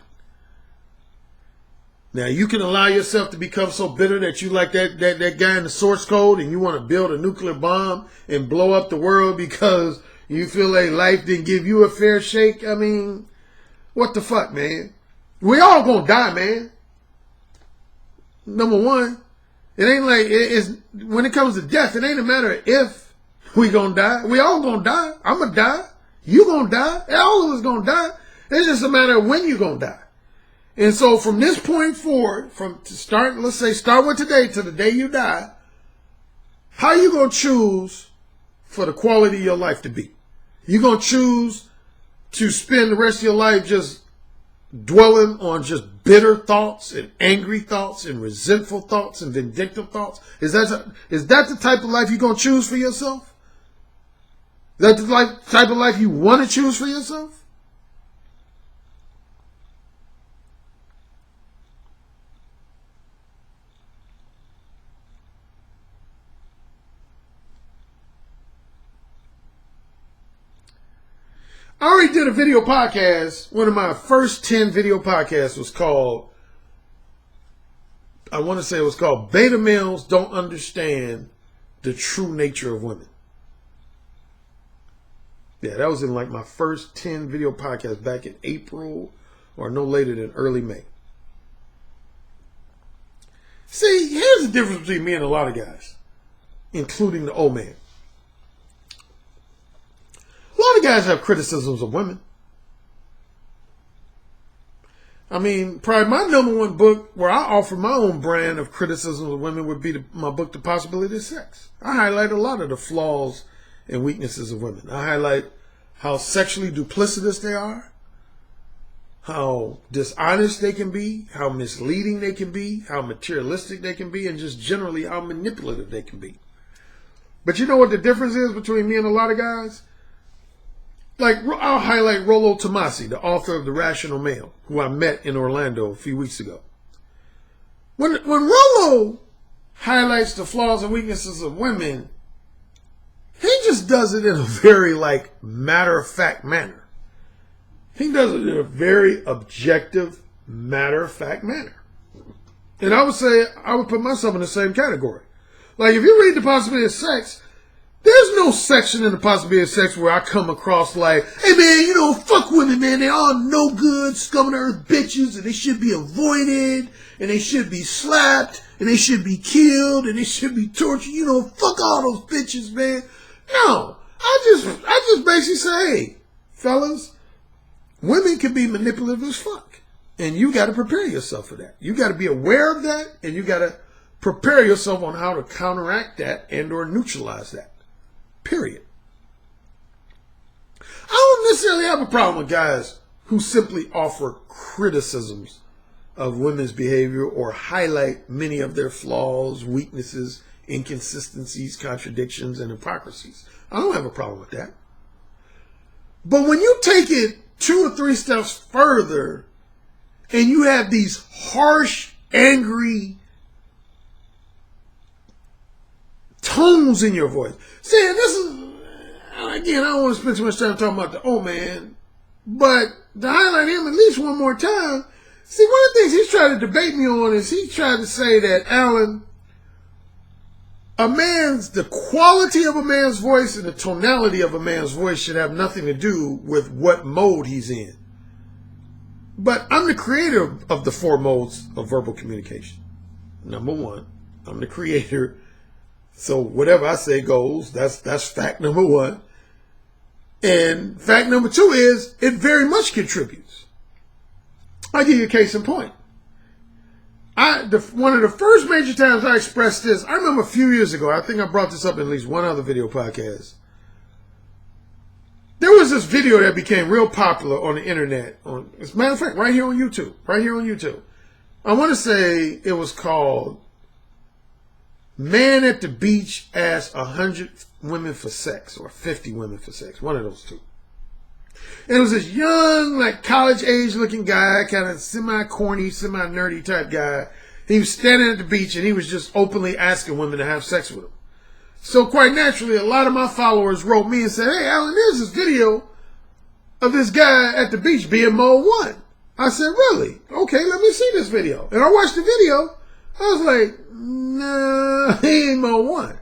A: Now, you can allow yourself to become so bitter that you like that guy in the source code and you want to build a nuclear bomb and blow up the world because you feel like life didn't give you a fair shake. I mean, what the fuck, man? We all gonna die, man. Number one, it ain't like, when it comes to death, it ain't a matter of if we gonna die. We all gonna die. I'm gonna die. You gonna die. All of us gonna die. It's just a matter of when you gonna die. And so from this point forward, let's say start with today to the day you die, how you gonna choose for the quality of your life to be? You gonna choose to spend the rest of your life just dwelling on just bitter thoughts and angry thoughts and resentful thoughts and vindictive thoughts? Is that the type of life you're gonna choose for yourself? Is that the type of life you want to choose for yourself? I already did a video podcast. One of my first 10 video podcasts was called, I want to say it was called Beta Males Don't Understand the True Nature of Women. Yeah, that was in like my first 10 video podcasts back in April or no later than early May. See, here's the difference between me and a lot of guys, including the old man. A lot of guys have criticisms of women. I mean, probably my number one book where I offer my own brand of criticisms of women would be my book, The Possibility of Sex. I highlight a lot of the flaws and weaknesses of women. I highlight how sexually duplicitous they are, how dishonest they can be, how misleading they can be, how materialistic they can be, and just generally how manipulative they can be. But you know what the difference is between me and a lot of guys? Like, I'll highlight Rollo Tomasi, the author of The Rational Male, who I met in Orlando a few weeks ago. When Rollo highlights the flaws and weaknesses of women, he just does it in a very, matter-of-fact manner. He does it in a very objective, matter-of-fact manner. And I would say, I would put myself in the same category. Like, if you read The Possibility of Sex, there's no section in The Possibility of Sex where I come across like, hey man, fuck women, man. They're all no good, scum of the earth bitches, and they should be avoided, and they should be slapped, and they should be killed, and they should be tortured. Fuck all those bitches, man. No, I just basically say, hey, fellas, women can be manipulative as fuck, and you got to prepare yourself for that. You got to be aware of that, and you got to prepare yourself on how to counteract that and or neutralize that. Period. I don't necessarily have a problem with guys who simply offer criticisms of women's behavior or highlight many of their flaws, weaknesses, inconsistencies, contradictions, and hypocrisies. I don't have a problem with that. But when you take it 2 or 3 steps further and you have these harsh, angry tones in your voice, saying this is, again, I don't want to spend too much time talking about the old man, but to highlight him at least one more time, see, one of the things he's trying to debate me on is he tried to say that, Alan, the quality of a man's voice and the tonality of a man's voice should have nothing to do with what mode he's in. But I'm the creator of the 4 modes of verbal communication. Number 1, I'm the creator. So whatever I say goes. That's fact number 1. And fact number 2 is it very much contributes. I'll give you a case in point. One of the first major times I expressed this, I remember a few years ago, I think I brought this up in at least one other video podcast. There was this video that became real popular on the internet. As a matter of fact, right here on YouTube. I want to say it was called Man at the Beach Asked 100 Women for Sex, or 50 Women for Sex, one of those two. And it was this young, like college-age looking guy, kind of semi-corny, semi-nerdy type guy. He was standing at the beach and he was just openly asking women to have sex with him. So quite naturally, a lot of my followers wrote me and said, hey, Alan, there's this video of this guy at the beach being mode 1. I said, really? Okay, let me see this video. And I watched the video. I was like, nah, he ain't mode 1.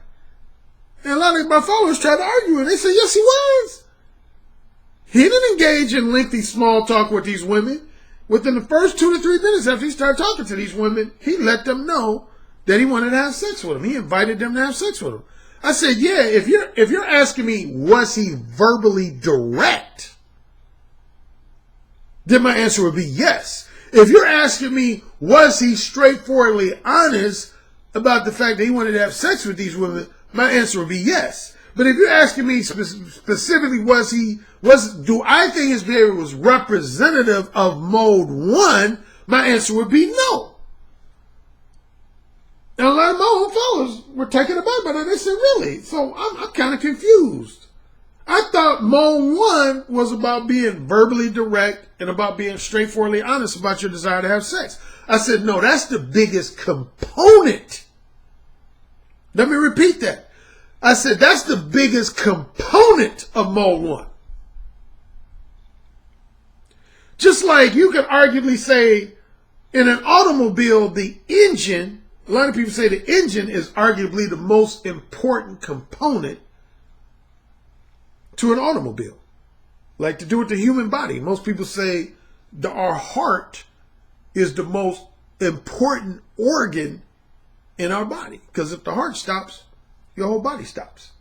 A: And a lot of my followers tried to argue and they said, yes, he was. He didn't engage in lengthy small talk with these women. Within the first 2 to 3 minutes after he started talking to these women, he let them know that he wanted to have sex with them. He invited them to have sex with him. I said, yeah, if you're asking me, was he verbally direct? Then my answer would be yes. If you're asking me, was he straightforwardly honest about the fact that he wanted to have sex with these women, my answer would be yes. But if you're asking me specifically, do I think his behavior was representative of mode 1? My answer would be no. And a lot of my own followers were taken aback by that. They said, really? So I'm kind of confused. I thought mode 1 was about being verbally direct and about being straightforwardly honest about your desire to have sex. I said, no, that's the biggest component. Let me repeat that. I said, that's the biggest component of mode 1. Just like you could arguably say in an automobile, the engine, a lot of people say the engine is arguably the most important component to an automobile. Like to do with the human body. Most people say that our heart is the most important organ in our body. Because if the heart stops, your whole body stops.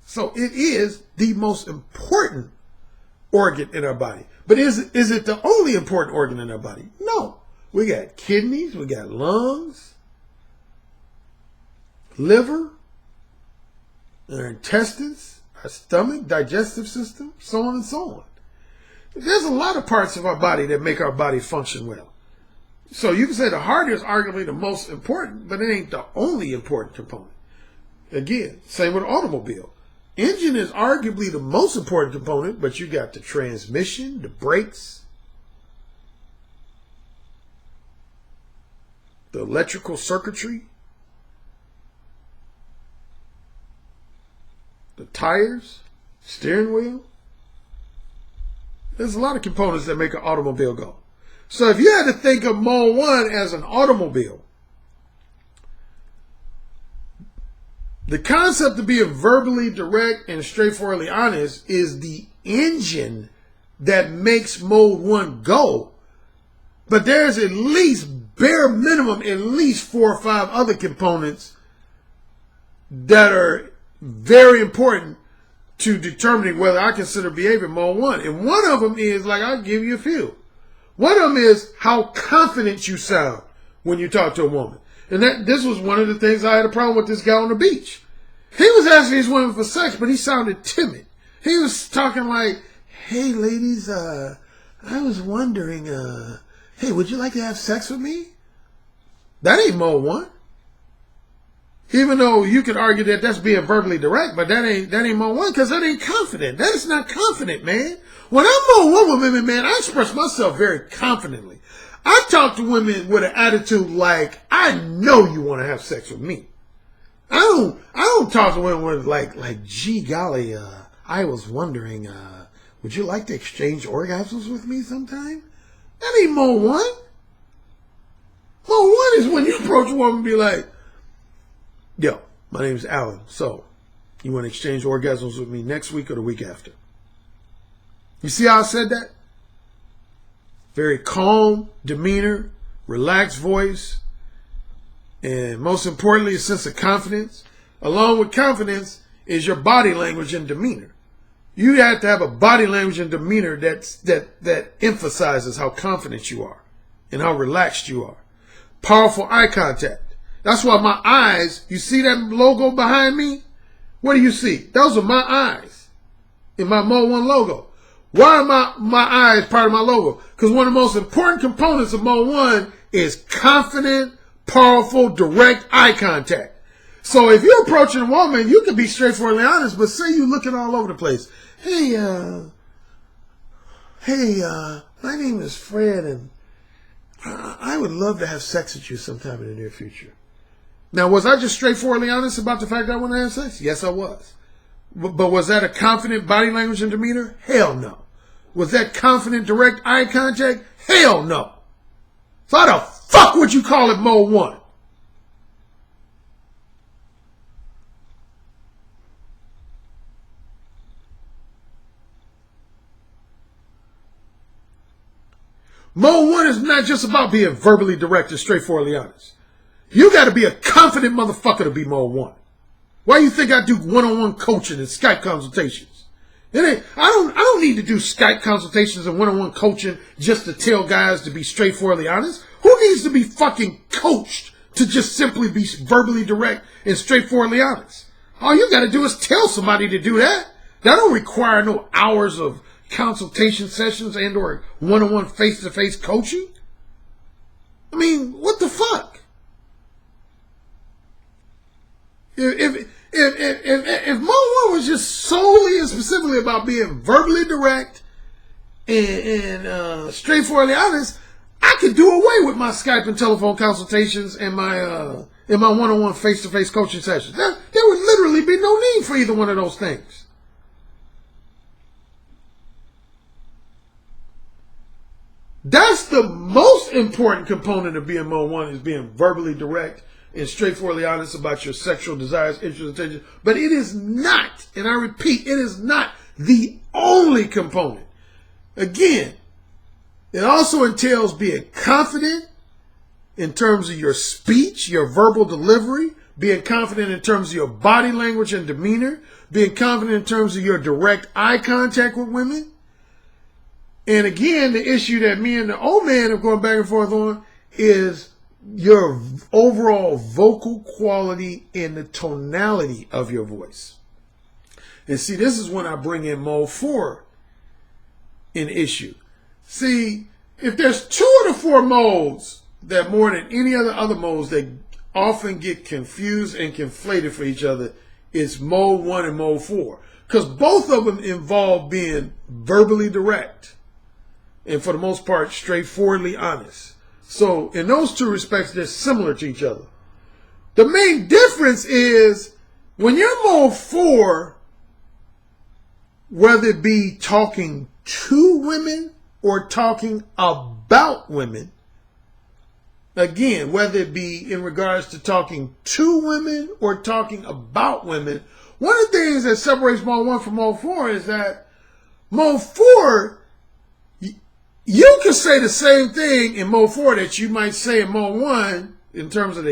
A: So it is the most important organ in our body. But is it the only important organ in our body? No. We got kidneys, we got lungs, liver, our intestines, our stomach, digestive system, so on and so on. There's a lot of parts of our body that make our body function well. So you can say the heart is arguably the most important, but it ain't the only important component. Again, same with automobile. Engine is arguably the most important component, but you got the transmission, the brakes, the electrical circuitry, the tires, steering wheel. There's a lot of components that make an automobile go. So if you had to think of mode 1 as an automobile, the concept of being verbally direct and straightforwardly honest is the engine that makes mode 1 go. But there's at least, bare minimum, at least 4 or 5 other components that are very important to determining whether I consider behavior mode 1. And one of them is, like, I'll give you a few. One of them is how confident you sound when you talk to a woman. And this was one of the things I had a problem with this guy on the beach. He was asking these women for sex, but he sounded timid. He was talking like, hey, ladies, I was wondering, hey, would you like to have sex with me? That ain't Mode 1. Even though you could argue that that's being verbally direct, but that ain't Mode 1 because that ain't confident. That is not confident, man. When I'm Mode 1 with women, man, I express myself very confidently. I talk to women with an attitude like, I know you want to have sex with me. I don't talk to women with like, gee golly, I was wondering, would you like to exchange orgasms with me sometime? That ain't Mode 1. Mode 1 is when you approach a woman and be like, yo, my name's Alan, so you want to exchange orgasms with me next week or the week after? You see how I said that? Very calm demeanor, relaxed voice, and most importantly, a sense of confidence. Along with confidence is your body language and demeanor. You have to have a body language and demeanor that emphasizes how confident you are and how relaxed you are. Powerful eye contact. That's why my eyes, you see that logo behind me? What do you see? Those are my eyes in my Mode 1 logo. Why are my eyes part of my logo? Because one of the most important components of Mode 1 is confident, powerful, direct eye contact. So if you're approaching a woman, you can be straightforwardly honest, but say you're looking all over the place. Hey, my name is Fred, and I would love to have sex with you sometime in the near future. Now, was I just straightforwardly honest about the fact that I want to have sex? Yes, I was. But was that a confident body language and demeanor? Hell no. Was that confident, direct eye contact? Hell no. So how the fuck would you call it Mode 1? Mode 1 is not just about being verbally direct and straightforwardly honest. You got to be a confident motherfucker to be Mode 1. Why do you think I do one-on-one coaching and Skype consultations? I don't need to do Skype consultations and one-on-one coaching just to tell guys to be straightforwardly honest. Who needs to be fucking coached to just simply be verbally direct and straightforwardly honest? All you got to do is tell somebody to do that. That don't require no hours of consultation sessions and or one-on-one face-to-face coaching. I mean, what the fuck? If Mode 1 was just solely and specifically about being verbally direct and straightforwardly honest, I could do away with my Skype and telephone consultations and my one-on-one face-to-face coaching sessions. There would literally be no need for either one of those things. That's the most important component of being Mode 1 is being verbally direct and straightforwardly honest about your sexual desires, interests, intentions. But it is not, and I repeat, it is not the only component. Again, it also entails being confident in terms of your speech, your verbal delivery, being confident in terms of your body language and demeanor, being confident in terms of your direct eye contact with women. And again, the issue that me and the old man are going back and forth on is your overall vocal quality and the tonality of your voice. And see, this is when I bring in Mode 4 in issue. See, if there's 2 of the 4 modes that more than any other modes that often get confused and conflated for each other, it's Mode 1 and Mode 4. Because both of them involve being verbally direct and for the most part, straightforwardly honest. So in those 2 respects, they're similar to each other. The main difference is when you're Mode 4, whether it be talking to women or talking about women, again, whether it be in regards to talking to women or talking about women, one of the things that separates Mode 1 from Mode 4 is that Mode 4, you can say the same thing in Mode 4 that you might say in Mode 1 in terms of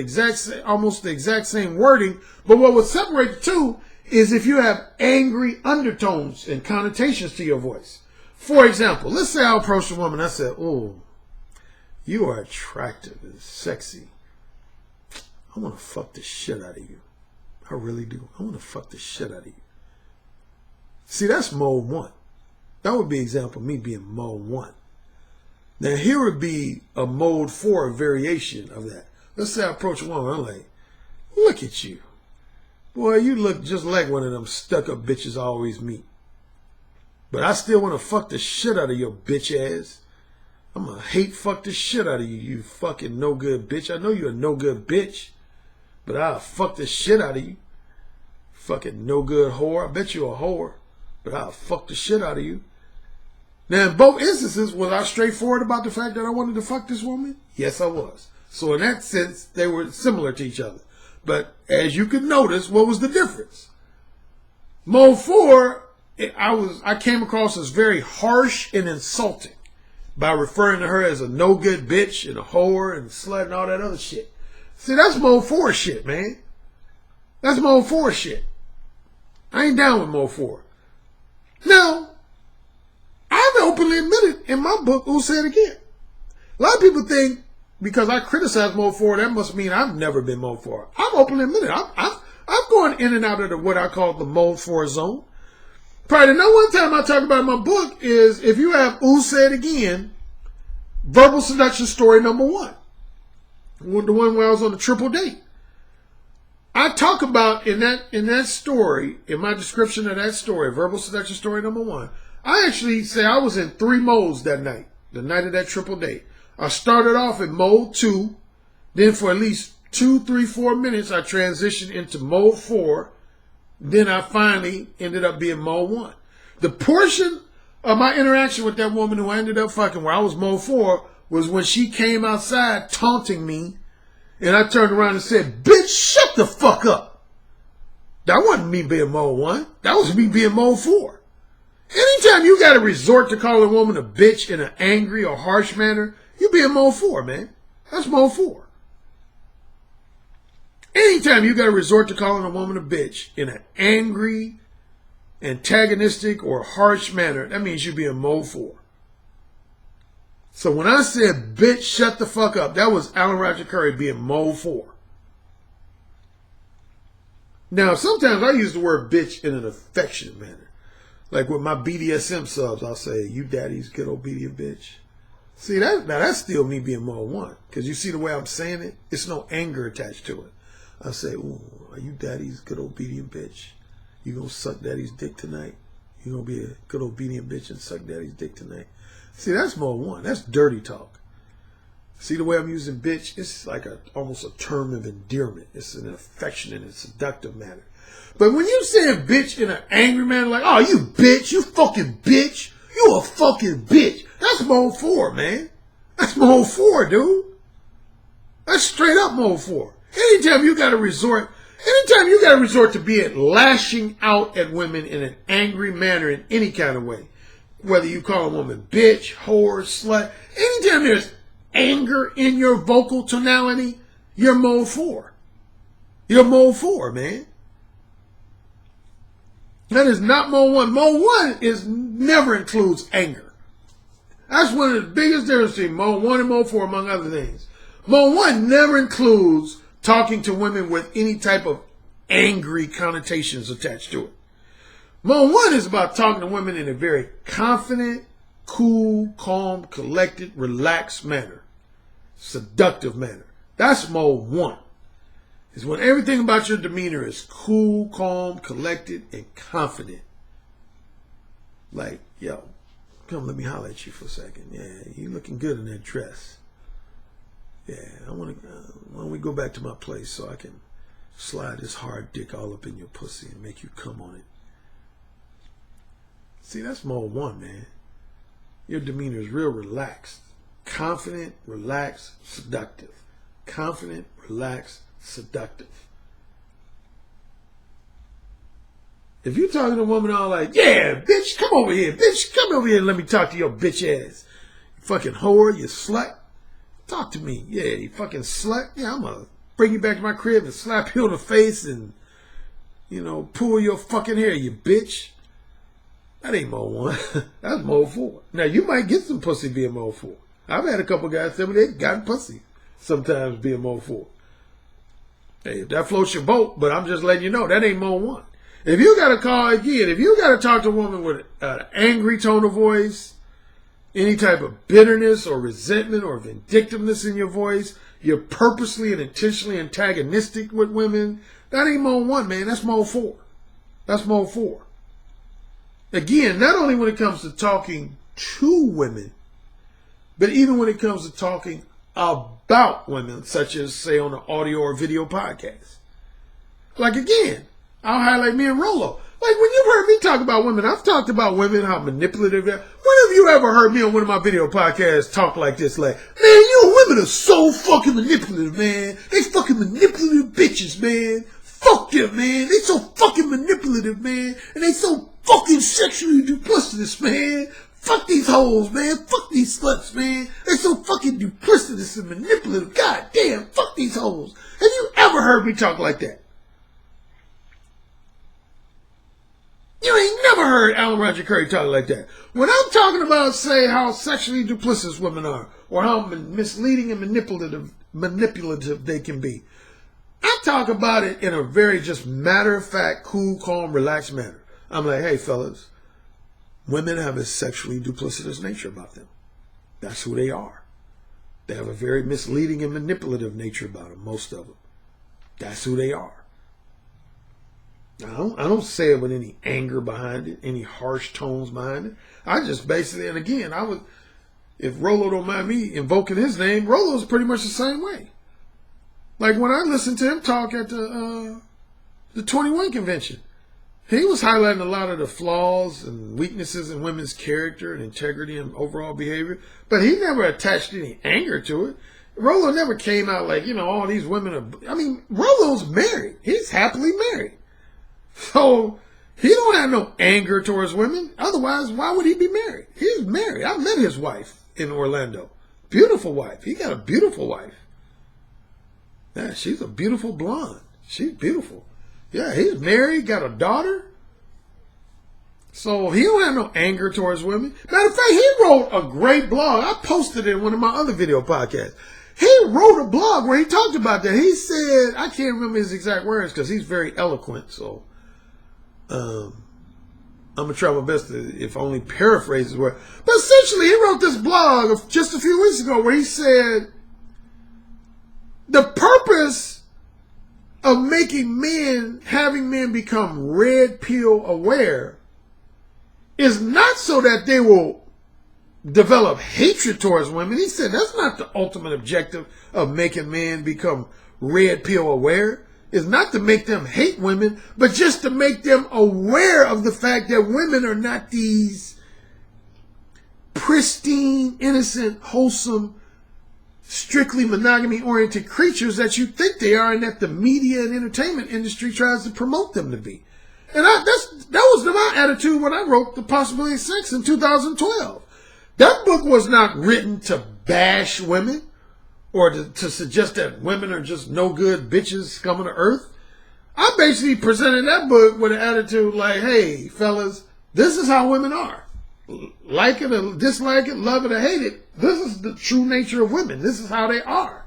A: almost the exact same wording. But what would separate the 2 is if you have angry undertones and connotations to your voice. For example, let's say I approached a woman. I said, "Oh, you are attractive and sexy. I want to fuck the shit out of you. I really do. I want to fuck the shit out of you. See, that's mode 1. That would be an example of me being mode 1. Now, here would be a mode 4 variation of that. Let's say I approach a woman. I'm like, look at you. Boy, you look just like one of them stuck-up bitches I always meet. But I still want to fuck the shit out of your bitch ass. I'm going to hate fuck the shit out of you, you fucking no-good bitch. I know you're a no-good bitch, but I'll fuck the shit out of you. Fucking no-good whore. I bet you're a whore, but I'll fuck the shit out of you. Now, in both instances, was I straightforward about the fact that I wanted to fuck this woman? Yes, I was. So in that sense, they were similar to each other. But as you can notice, what was the difference? Mode 4, I came across as very harsh and insulting by referring to her as a no good bitch and a whore and slut and all that other shit. See, that's mode 4 shit, man. That's mode 4 shit. I ain't down with mode 4. Now, I've openly admitted in my book, who said again. A lot of people think because I criticize mode 4, that must mean I've never been mode 4. I've openly admitted I've gone in and out of what I call the mode 4 zone. Probably the number one time I talk about in my book is if you have Who Said Again, verbal seduction story number 1. The one where I was on the triple date. I talk about in that story, in my description of that story, verbal seduction story number 1, I actually say I was in 3 modes that night, the night of that triple date. I started off in mode 2, then for at least 2, 3, 4 minutes, I transitioned into mode 4. Then I finally ended up being mode 1. The portion of my interaction with that woman who I ended up fucking where I was mode 4 was when she came outside taunting me, and I turned around and said, bitch, shut the fuck up. That wasn't me being mode 1. That was me being mode 4. Anytime you got to resort to calling a woman a bitch in an angry or harsh manner, you be in mode 4, man. That's mode 4. Anytime you got to resort to calling a woman a bitch in an angry, antagonistic, or harsh manner, that means you be in mode 4. So when I said, bitch, shut the fuck up, that was Alan Roger Currie being mode 4. Now, sometimes I use the word bitch in an affectionate manner. Like with my BDSM subs, I'll say, you daddy's good obedient bitch. See, that's still me being mode 1. Because you see the way I'm saying it? It's no anger attached to it. I say, ooh, are you daddy's good obedient bitch? You gonna suck daddy's dick tonight? You gonna be a good obedient bitch and suck daddy's dick tonight? See, that's mode 1. That's dirty talk. See the way I'm using bitch? It's like almost a term of endearment. It's an affectionate and seductive manner. But when you say bitch in an angry manner, like, oh, you bitch, you fucking bitch, you a fucking bitch. That's mode 4, man. That's mode 4, dude. That's straight up mode 4. Anytime you got to resort to being lashing out at women in an angry manner in any kind of way, whether you call a woman bitch, whore, slut, anytime there's anger in your vocal tonality, you're mode 4. You're mode 4, man. That is not mode 1. Mode 1 never includes anger. That's one of the biggest differences between mode 1 and mode 4, among other things. Mode 1 never includes talking to women with any type of angry connotations attached to it. Mode 1 is about talking to women in a very confident, cool, calm, collected, relaxed manner. Seductive manner. That's mode 1. It's when everything about your demeanor is cool, calm, collected, and confident. Like, yo, come let me holler at you for a second. Yeah, you looking good in that dress. Yeah, why don't we go back to my place so I can slide this hard dick all up in your pussy and make you come on it. See, that's mode 1, man. Your demeanor is real relaxed. Confident, relaxed, seductive. Confident, relaxed, seductive. If you're talking to a woman all like, yeah, bitch, come over here. Bitch, come over here and let me talk to your bitch ass. You fucking whore, you slut. Talk to me. Yeah, you fucking slut. Yeah, I'm going to bring you back to my crib and slap you on the face and, pull your fucking hair, you bitch. That ain't mode 1. That's mode 4. Now, you might get some pussy being mode 4. I've had a couple guys tell me they've gotten pussy sometimes being mode 4. Hey, if that floats your boat, but I'm just letting you know, that ain't Mo 1. If you got to call again, if you got to talk to a woman with an angry tone of voice, any type of bitterness or resentment or vindictiveness in your voice, you're purposely and intentionally antagonistic with women, that ain't Mo 1, man. That's Mo 4. That's Mo 4. Again, not only when it comes to talking to women, but even when it comes to talking about women, such as, say, on an audio or video podcast. Like, again, I'll highlight me and Rolo. Like, when you've heard me talk about women, I've talked about women, how manipulative they are. When have you ever heard me on one of my video podcasts talk like this? Like, man, you women are so fucking manipulative, man. They fucking manipulative bitches, man. Fuck them, man. They so fucking manipulative, man. And they so fucking sexually duplicitous, man. Fuck these hoes, man. Fuck these sluts, man. They're so fucking duplicitous and manipulative. God damn, fuck these hoes. Have you ever heard me talk like that? You ain't never heard Alan Roger Currie talk like that. When I'm talking about, say, how sexually duplicitous women are, or how misleading and manipulative they can be, I talk about it in a very just matter-of-fact, cool, calm, relaxed manner. I'm like, hey, fellas, women have a sexually duplicitous nature about them. That's who they are. They have a very misleading and manipulative nature about them, most of them. That's who they are. I don't say it with any anger behind it, any harsh tones behind it. I just basically, and again, if Rolo don't mind me invoking his name, Rolo's pretty much the same way. Like when I listened to him talk at the 21 convention, he was highlighting a lot of the flaws and weaknesses in women's character and integrity and overall behavior, but he never attached any anger to it. Rolo never came out like, all these women are, Rolo's married. He's happily married. So he don't have no anger towards women. Otherwise, why would he be married? He's married. I met his wife in Orlando. Beautiful wife. He got a beautiful wife. Yeah, she's a beautiful blonde. She's beautiful. Yeah, he's married, got a daughter. So he don't have no anger towards women. Matter of fact, he wrote a great blog. I posted it in one of my other video podcasts. He wrote a blog where he talked about that. He said, I can't remember his exact words because he's very eloquent. So I'm going to try my best to, if only paraphrase his word. But essentially, he wrote this blog of just a few weeks ago where he said, the purpose of having men become red pill aware is not so that they will develop hatred towards women. He said that's not the ultimate objective of making men become red pill aware. Is not to make them hate women, but just to make them aware of the fact that women are not these pristine, innocent, wholesome, strictly monogamy-oriented creatures that you think they are and that the media and entertainment industry tries to promote them to be. And that was my attitude when I wrote The Possibility of Sex in 2012. That book was not written to bash women or to suggest that women are just no good bitches coming to earth. I basically presented that book with an attitude like, hey, fellas, this is how women are. Like it or dislike it, love it or hate it, this is the true nature of women. This is how they are.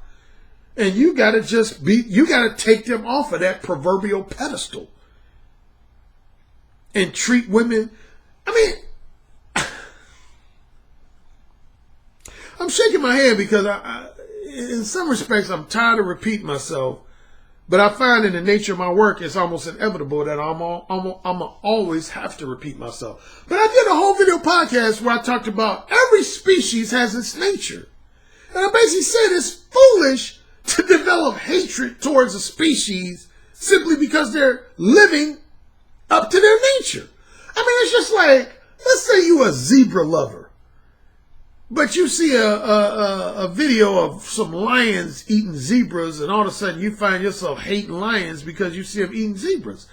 A: And you got to take them off of that proverbial pedestal and treat women. I'm shaking my head because in some respects, I'm tired of repeating myself, but I find in the nature of my work, it's almost inevitable that I'm always have to repeat myself. But I did a whole video podcast where I talked about every species has its nature. And I basically said it's foolish to develop hatred towards a species simply because they're living up to their nature. It's just like, let's say you a zebra lover. But you see a video of some lions eating zebras, and all of a sudden you find yourself hating lions because you see them eating zebras.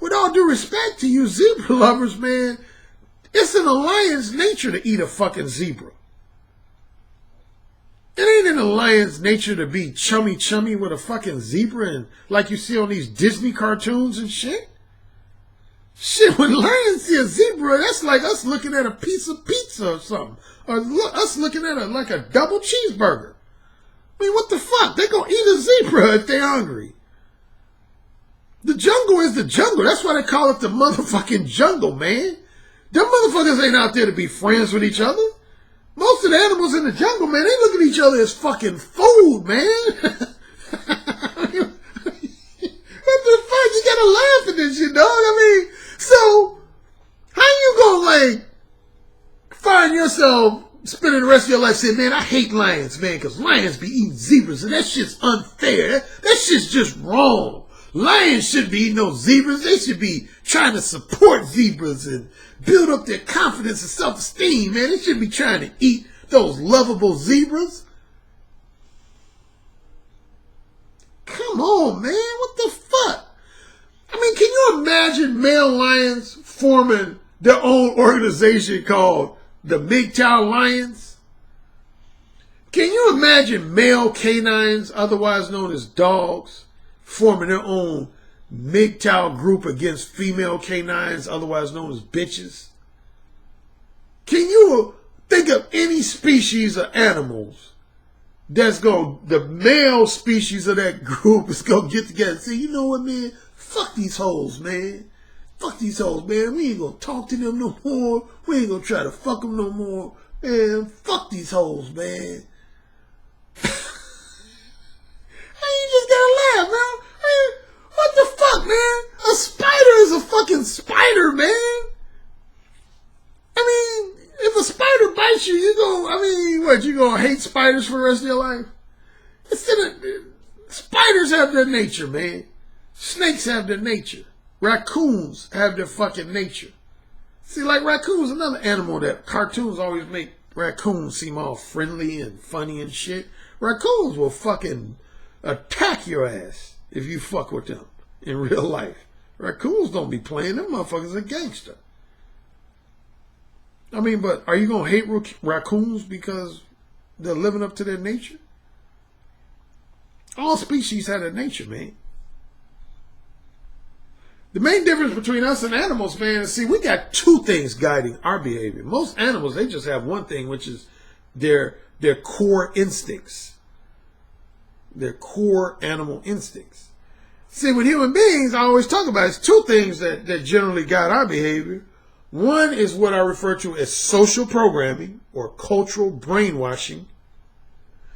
A: With all due respect to you zebra lovers, man, it's in a lion's nature to eat a fucking zebra. It ain't in a lion's nature to be chummy with a fucking zebra and like you see on these Disney cartoons and shit. Shit, when lions see a zebra, that's like us looking at a piece of pizza or something. Or us looking at like a double cheeseburger. I mean, what the fuck? They gonna eat a zebra if they're hungry. The jungle is the jungle. That's why they call it the motherfucking jungle, man. Them motherfuckers ain't out there to be friends with each other. Most of the animals in the jungle, man, they look at each other as fucking food, man. What the fuck? You gotta laugh at this shit, dog. I mean, so how you gonna like find yourself spending the rest of your life saying, man, I hate lions, man, because lions be eating zebras, and that shit's unfair. That shit's just wrong. Lions shouldn't be eating no zebras. They should be trying to support zebras and build up their confidence and self-esteem, man. They shouldn't be trying to eat those lovable zebras. Come on, man. What the fuck? I mean, can you imagine male lions forming their own organization called the MGTOW Lions? Can you imagine male canines, otherwise known as dogs, forming their own MGTOW group against female canines, otherwise known as bitches? Can you think of any species of animals that's the male species of that group is going to get together and say, you know what, man? Fuck these hoes, man. Fuck these hoes, man. We ain't going to talk to them no more. We ain't going to try to fuck them no more. Man, fuck these hoes, man. You just gotta laugh, man. What the fuck, man? A spider is a fucking spider, man. I mean, if a spider bites you, you gonna hate spiders for the rest of your life? Spiders have their nature, man. Snakes have their nature. Raccoons have their fucking nature. See, like raccoons, another animal that cartoons always make raccoons seem all friendly and funny and shit. Raccoons will fucking attack your ass if you fuck with them in real life. Raccoons don't be playing. Them motherfuckers are gangster. I mean, but are you going to hate raccoons because they're living up to their nature? All species have their nature, man. The main difference between us and animals, man, is, see, we got two things guiding our behavior. Most animals, they just have one thing, which is their core instincts. Their core animal instincts. See, with human beings, I always talk about, it's two things that generally guide our behavior. One is what I refer to as social programming or cultural brainwashing.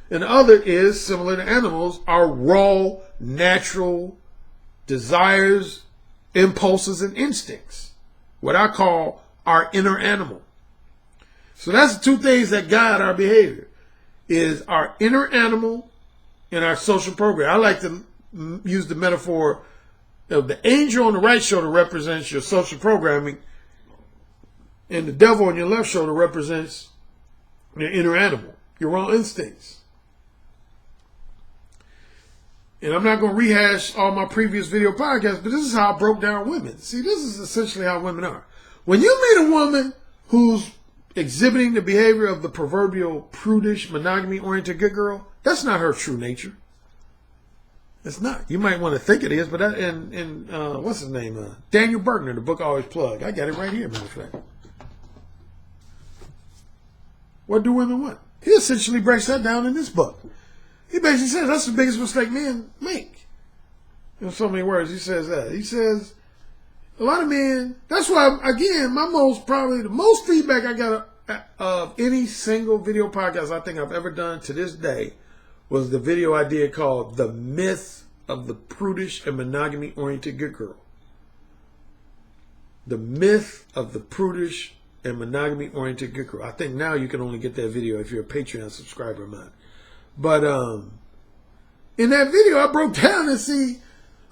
A: And the other is, similar to animals, our raw, natural desires, impulses, and instincts. What I call our inner animal. So that's the two things that guide our behavior, is our inner animal and our social program. I like to use the metaphor of the angel on the right shoulder represents your social programming, and the devil on your left shoulder represents your inner animal, your raw instincts. And I'm not going to rehash all my previous video podcasts, but this is how I broke down women. See, this is essentially how women are. When you meet a woman who's exhibiting the behavior of the proverbial prudish, monogamy-oriented good girl, that's not her true nature. It's not. You might want to think it is, but that, and what's his name? Daniel Bergner, the book I always plug. I got it right here, matter of fact. What do women want? He essentially breaks that down in this book. He basically says that's the biggest mistake men make. In so many words, he says that. He says a lot of men, that's why, again, the most feedback I got of any single video podcast I think I've ever done to this day was the video I did called The Myth of the Prudish and Monogamy-Oriented Good Girl. The Myth of the Prudish and Monogamy-Oriented Good Girl. I think now you can only get that video if you're a Patreon subscriber of mine. But in that video, I broke down and see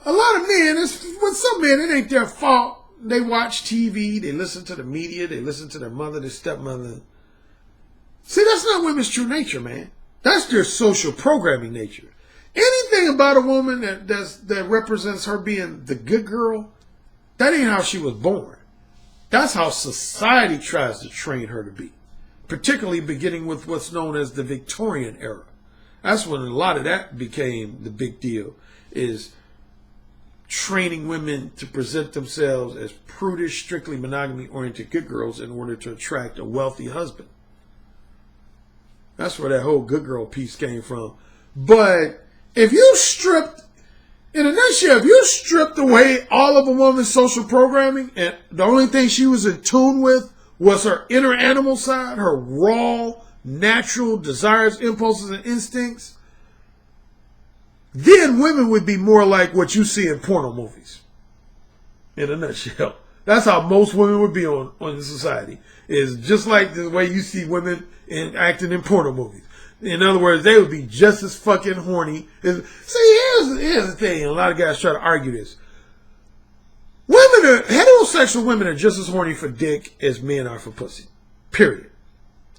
A: a lot of men, with some men, it ain't their fault. They watch TV, they listen to the media, they listen to their mother, their stepmother. See, that's not women's true nature, man. That's their social programming nature. Anything about a woman that represents her being the good girl, that ain't how she was born. That's how society tries to train her to be. Particularly beginning with what's known as the Victorian era. That's when a lot of that became the big deal, is training women to present themselves as prudish, strictly monogamy-oriented good girls in order to attract a wealthy husband. That's where that whole good girl piece came from. But if you stripped, in a nutshell, if you stripped away all of a woman's social programming and the only thing she was in tune with was her inner animal side, her raw, natural desires, impulses, and instincts, then women would be more like what you see in porno movies. In a nutshell. That's how most women would be on the society. Is just like the way you see women acting in porno movies. In other words, they would be just as fucking horny. See, here's the thing. A lot of guys try to argue this. Heterosexual women are just as horny for dick as men are for pussy. Period.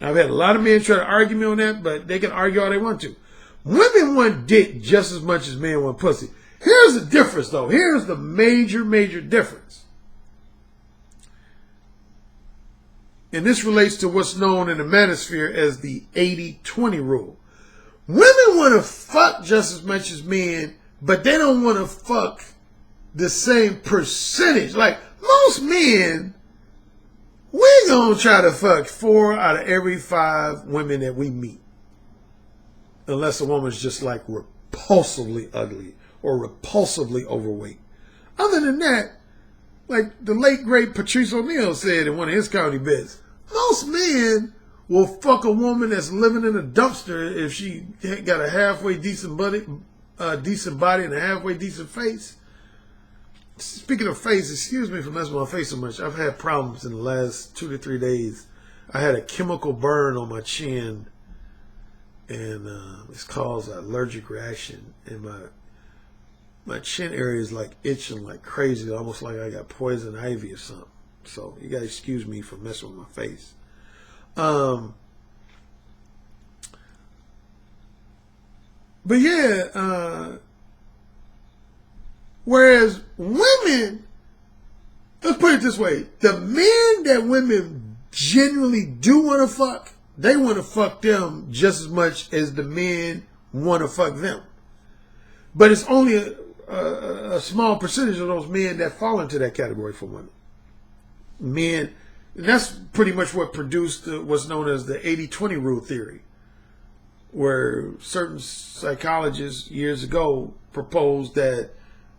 A: I've had a lot of men try to argue me on that, but they can argue all they want to. Women want dick just as much as men want pussy. Here's the difference, though. Here's the major, major difference. And this relates to what's known in the manosphere as the 80-20 rule. Women want to fuck just as much as men, but they don't want to fuck the same percentage. Like, most men, we're going to try to fuck 4 out of every 5 women that we meet. Unless a woman's just like repulsively ugly or repulsively overweight. Other than that, like the late great Patrice O'Neal said in one of his comedy bits, most men will fuck a woman that's living in a dumpster if she got a halfway decent body and a halfway decent face. Speaking of face, excuse me for messing with my face so much. I've had problems in the last 2 to 3 days. I had a chemical burn on my chin, and it's caused an allergic reaction, and my chin area is like itching like crazy, almost like I got poison ivy or something. So you gotta excuse me for messing with my face. But yeah, whereas women, let's put it this way, the men that women genuinely do want to fuck, they want to fuck them just as much as the men want to fuck them. But it's only a small percentage of those men that fall into that category for women. Men, and that's pretty much what produced what's known as the 80-20 rule theory, where certain psychologists years ago proposed that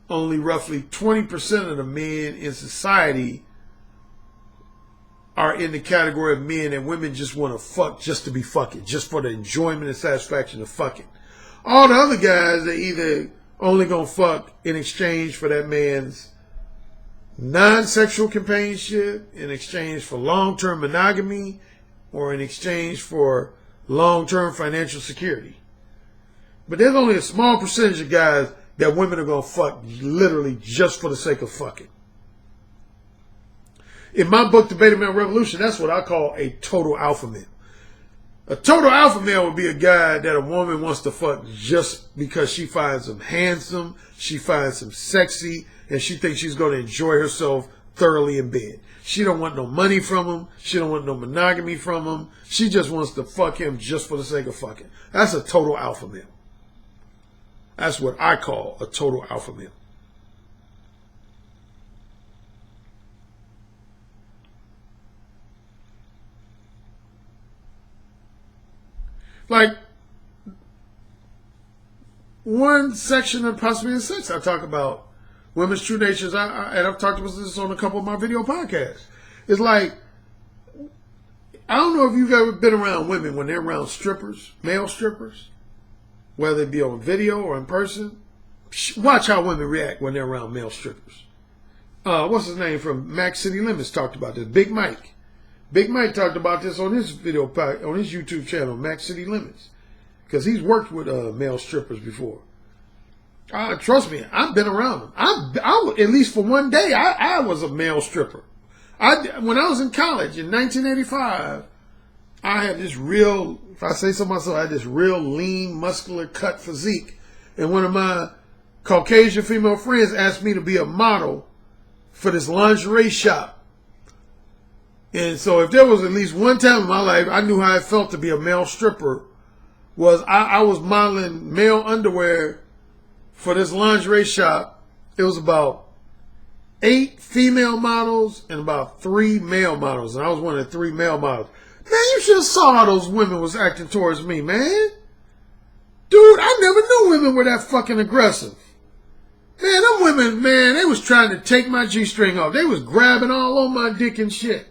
A: only roughly 20% of the men in society are in the category of men and women just want to fuck just to be fucking, just for the enjoyment and satisfaction of fucking. All the other guys, they either only gonna fuck in exchange for that man's non-sexual companionship, in exchange for long-term monogamy, or in exchange for long-term financial security. But there's only a small percentage of guys that women are gonna fuck literally just for the sake of fucking. In my book, The Beta Male Revolution, that's what I call a total alpha male. A total alpha male would be a guy that a woman wants to fuck just because she finds him handsome, she finds him sexy, and she thinks she's going to enjoy herself thoroughly in bed. She don't want no money from him. She don't want no monogamy from him. She just wants to fuck him just for the sake of fucking. That's a total alpha male. That's what I call a total alpha male. Like, one section of Possibly in Sex, I talk about women's true natures, and I've talked about this on a couple of my video podcasts. It's like, I don't know if you've ever been around women when they're around strippers, male strippers, whether it be on video or in person. Watch how women react when they're around male strippers. What's his name from Mac City Limits talked about this? Big Mike. Big Mike talked about this on his video, on his YouTube channel, Mac City Limits, because he's worked with male strippers before. Trust me, I've been around them. I at least for one day, I was a male stripper. When I was in college in 1985, I had this real, if I say so myself, I had this real lean, muscular cut physique. And one of my Caucasian female friends asked me to be a model for this lingerie shop. And so if there was at least one time in my life I knew how it felt to be a male stripper, was I was modeling male underwear for this lingerie shop. It was about 8 female models and about 3 male models. And I was one of the 3 male models. Man, you should have saw how those women was acting towards me, man. Dude, I never knew women were that fucking aggressive. Man, them women, man, they was trying to take my G-string off. They was grabbing all on my dick and shit.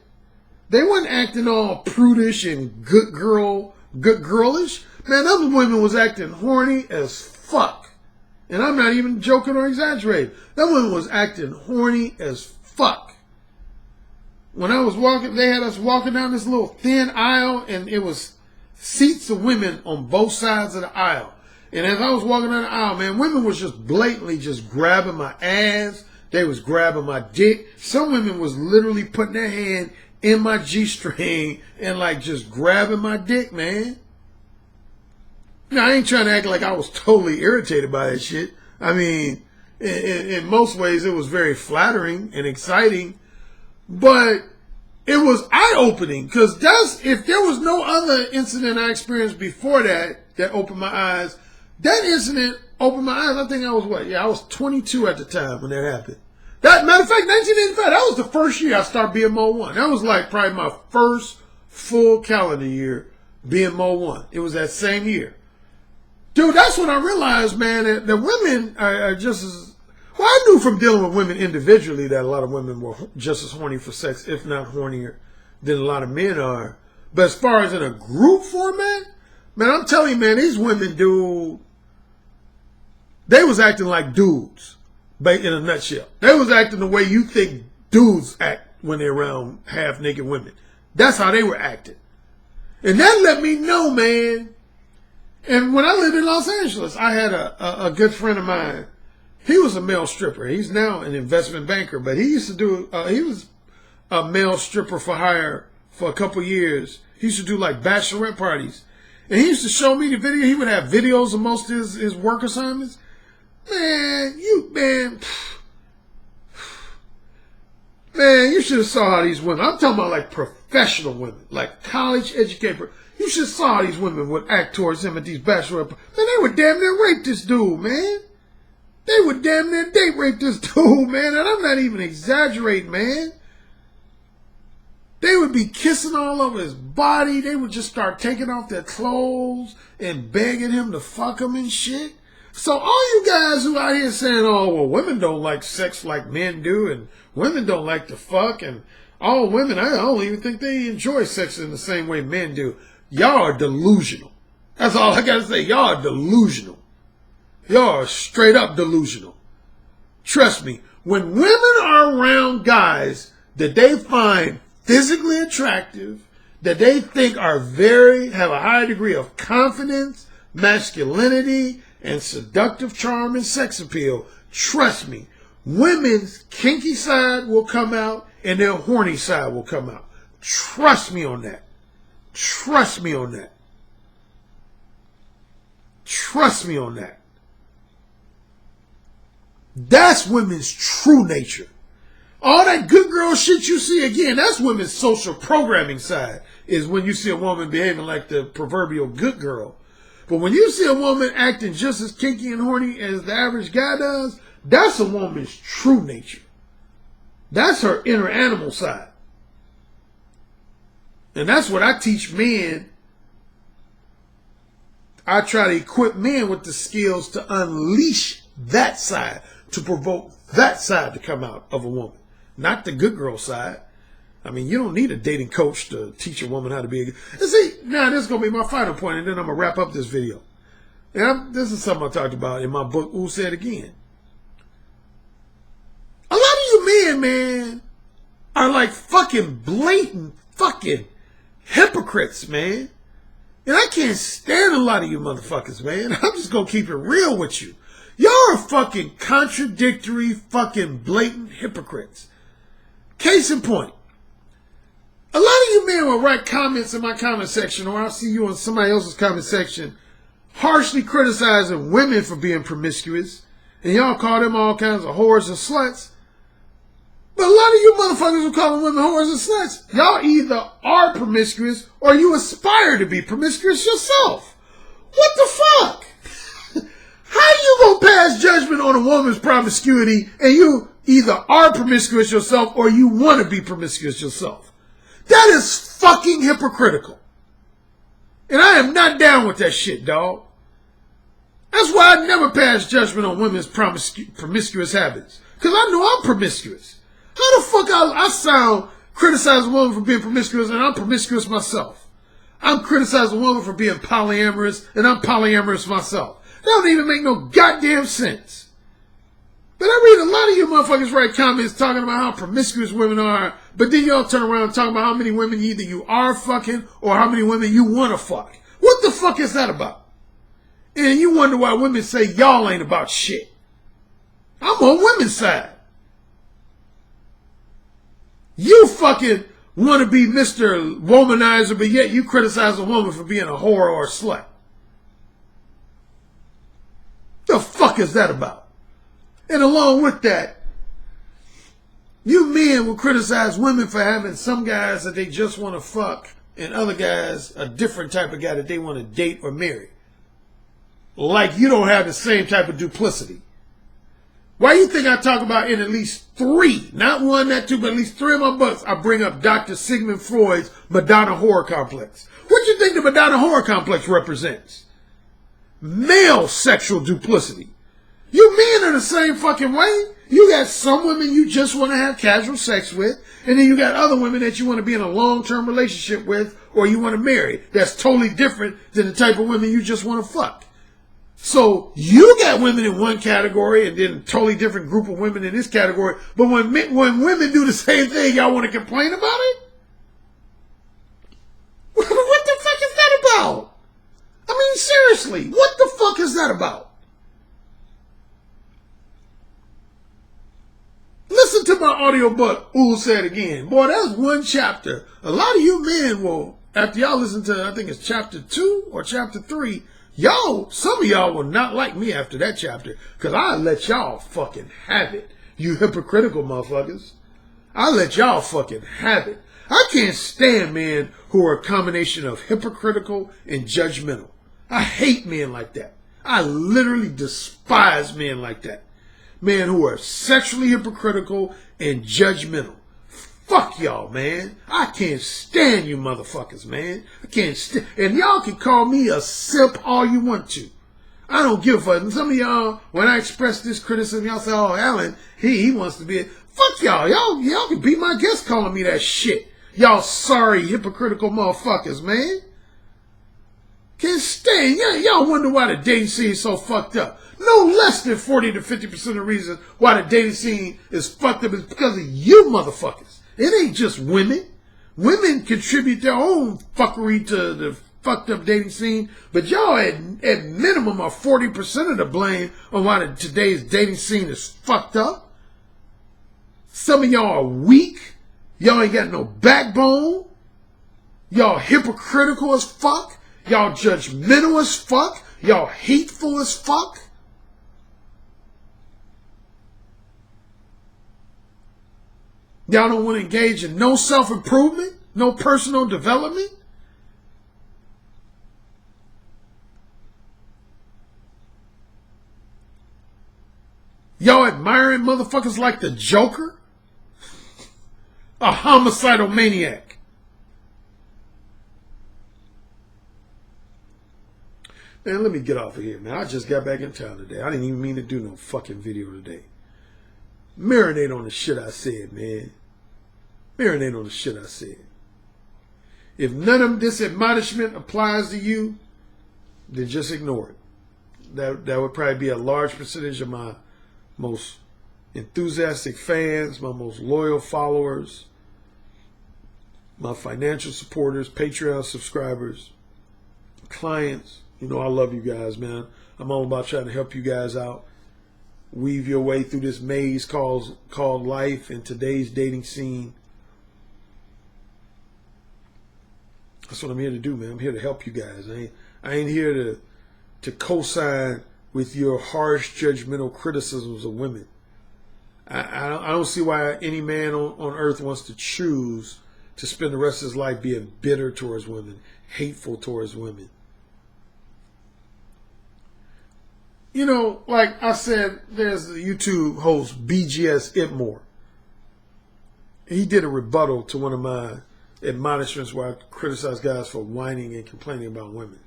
A: They wasn't acting all prudish and good girlish. Man, other women was acting horny as fuck. And I'm not even joking or exaggerating. That woman was acting horny as fuck. When I was walking, they had us walking down this little thin aisle, and it was seats of women on both sides of the aisle. And as I was walking down the aisle, man, women was just blatantly just grabbing my ass. They was grabbing my dick. Some women was literally putting their hand in my G-string and like just grabbing my dick, man. Now, I ain't trying to act like I was totally irritated by that shit. I mean, in most ways, it was very flattering and exciting. But it was eye-opening, because if there was no other incident I experienced before that opened my eyes, that incident opened my eyes. I think I was I was 22 at the time when that happened. Matter of fact, 1985, that was the first year I started being Mo 1. That was like probably my first full calendar year being Mo 1. It was that same year. Dude, that's when I realized, man, that women are just as... Well, I knew from dealing with women individually that a lot of women were just as horny for sex, if not hornier, than a lot of men are. But as far as in a group format, man, I'm telling you, man, these women, dude, they was acting like dudes, in a nutshell. They was acting the way you think dudes act when they're around half-naked women. That's how they were acting. And that let me know, man. And when I lived in Los Angeles, I had a good friend of mine. He was a male stripper. He's now an investment banker, but he used to do, he was a male stripper for hire for a couple years. He used to do like bachelorette parties. And he used to show me the video. He would have videos of most of his work assignments. Man, man, you should have saw how these women, I'm talking about like professional women, like college educated. You should have saw how these women would act towards him at these bachelorette parties. Man, they would damn near rape this dude, man. They would damn near date rape this dude, man. And I'm not even exaggerating, man. They would be kissing all over his body. They would just start taking off their clothes and begging him to fuck them and shit. So all you guys who out here saying, oh, well, women don't like sex like men do, and women don't like to fuck, and all women, I don't even think they enjoy sex in the same way men do. Y'all are delusional. That's all I got to say. Y'all are delusional. Y'all are straight up delusional. Trust me, when women are around guys that they find physically attractive, that they think are have a high degree of confidence, masculinity, and seductive charm and sex appeal, trust me, women's kinky side will come out and their horny side will come out. Trust me on that. Trust me on that. Trust me on that. That's women's true nature. All that good girl shit you see, again, that's women's social programming side, is when you see a woman behaving like the proverbial good girl. But when you see a woman acting just as kinky and horny as the average guy does, that's a woman's true nature. That's her inner animal side. And that's what I teach men. I try to equip men with the skills to unleash that side, to provoke that side to come out of a woman, not the good girl side. I mean, you don't need a dating coach to teach a woman how to be a good... And see, now this is going to be my final point, and then I'm going to wrap up this video. And this is something I talked about in my book, Who Said Again. A lot of you men, man, are like fucking blatant fucking hypocrites, man. And I can't stand a lot of you motherfuckers, man. I'm just going to keep it real with you. Y'all are fucking contradictory, fucking blatant hypocrites. Case in point. A lot of you men will write comments in my comment section, or I'll see you in somebody else's comment section, harshly criticizing women for being promiscuous, and y'all call them all kinds of whores and sluts. But a lot of you motherfuckers who call women whores and sluts, y'all either are promiscuous or you aspire to be promiscuous yourself. What the fuck? How you gonna pass judgment on a woman's promiscuity and you either are promiscuous yourself or you want to be promiscuous yourself? That is fucking hypocritical. And I am not down with that shit, dog. That's why I never pass judgment on women's promiscuous habits. Because I know I'm promiscuous. How the fuck I sound criticizing a woman for being promiscuous and I'm promiscuous myself? I'm criticizing a woman for being polyamorous and I'm polyamorous myself. That don't even make no goddamn sense. But I read a lot of you motherfuckers write comments talking about how promiscuous women are, but then y'all turn around and talk about how many women either you are fucking or how many women you want to fuck. What the fuck is that about? And you wonder why women say y'all ain't about shit. I'm on women's side. You fucking want to be Mr. Womanizer, but yet you criticize a woman for being a whore or a slut. The fuck is that about? And along with that, you men will criticize women for having some guys that they just want to fuck and other guys a different type of guy that they want to date or marry. Like you don't have the same type of duplicity. Why you think I talk about in at least 3, not 1, not 2, but at least 3 of my books, I bring up Dr. Sigmund Freud's Madonna horror complex. What do you think the Madonna horror complex represents? Male sexual duplicity. You men are the same fucking way. You got some women you just want to have casual sex with, and then you got other women that you want to be in a long-term relationship with or you want to marry. That's totally different than the type of women you just want to fuck. So you got women in one category and then a totally different group of women in this category. But when women do the same thing, y'all want to complain about it? What the fuck is that about? I mean, seriously, what the fuck is that about? Listen to my audiobook, Ooh Said Again. Boy, that's one chapter. A lot of you men will, after y'all listen to, I think it's chapter 2 or chapter 3, some of y'all will not like me after that chapter, because I let y'all fucking have it, you hypocritical motherfuckers. I let y'all fucking have it. I can't stand men who are a combination of hypocritical and judgmental. I hate men like that. I literally despise men like that. Men who are sexually hypocritical and judgmental. Fuck y'all, man. I can't stand you motherfuckers, man. I can't stand. And y'all can call me a simp all you want to. I don't give a fuck. And some of y'all, when I express this criticism, y'all say, oh, Alan, he wants to be a... Fuck y'all. Y'all can be my guest calling me that shit. Y'all sorry, hypocritical motherfuckers, man. Can't stand. Y'all wonder why the dating scene is so fucked up. No less than 40 to 50% of the reason why the dating scene is fucked up is because of you motherfuckers. It ain't just women. Women contribute their own fuckery to the fucked up dating scene, but y'all at minimum are 40% of the blame on why today's dating scene is fucked up. Some of y'all are weak. Y'all ain't got no backbone. Y'all hypocritical as fuck. Y'all judgmental as fuck. Y'all hateful as fuck. Y'all don't want to engage in no self-improvement, no personal development. Y'all admiring motherfuckers like the Joker? A homicidal maniac. Man, let me get off of here, man. I just got back in town today. I didn't even mean to do no fucking video today. Marinate on the shit I said, man. Marinate on the shit I said. If none of this admonishment applies to you, then just ignore it. That would probably be a large percentage of my most enthusiastic fans, my most loyal followers, my financial supporters, Patreon subscribers, clients. You know I love you guys, man. I'm all about trying to help you guys out. Weave your way through this maze called life in today's dating scene. That's what I'm here to do, man. I'm here to help you guys. I ain't here to co-sign with your harsh, judgmental criticisms of women. I don't see why any man on earth wants to choose to spend the rest of his life being bitter towards women, hateful towards women. You know, like I said, there's the YouTube host BGS Itmore. He did a rebuttal to one of my admonishments where I criticize guys for whining and complaining about women.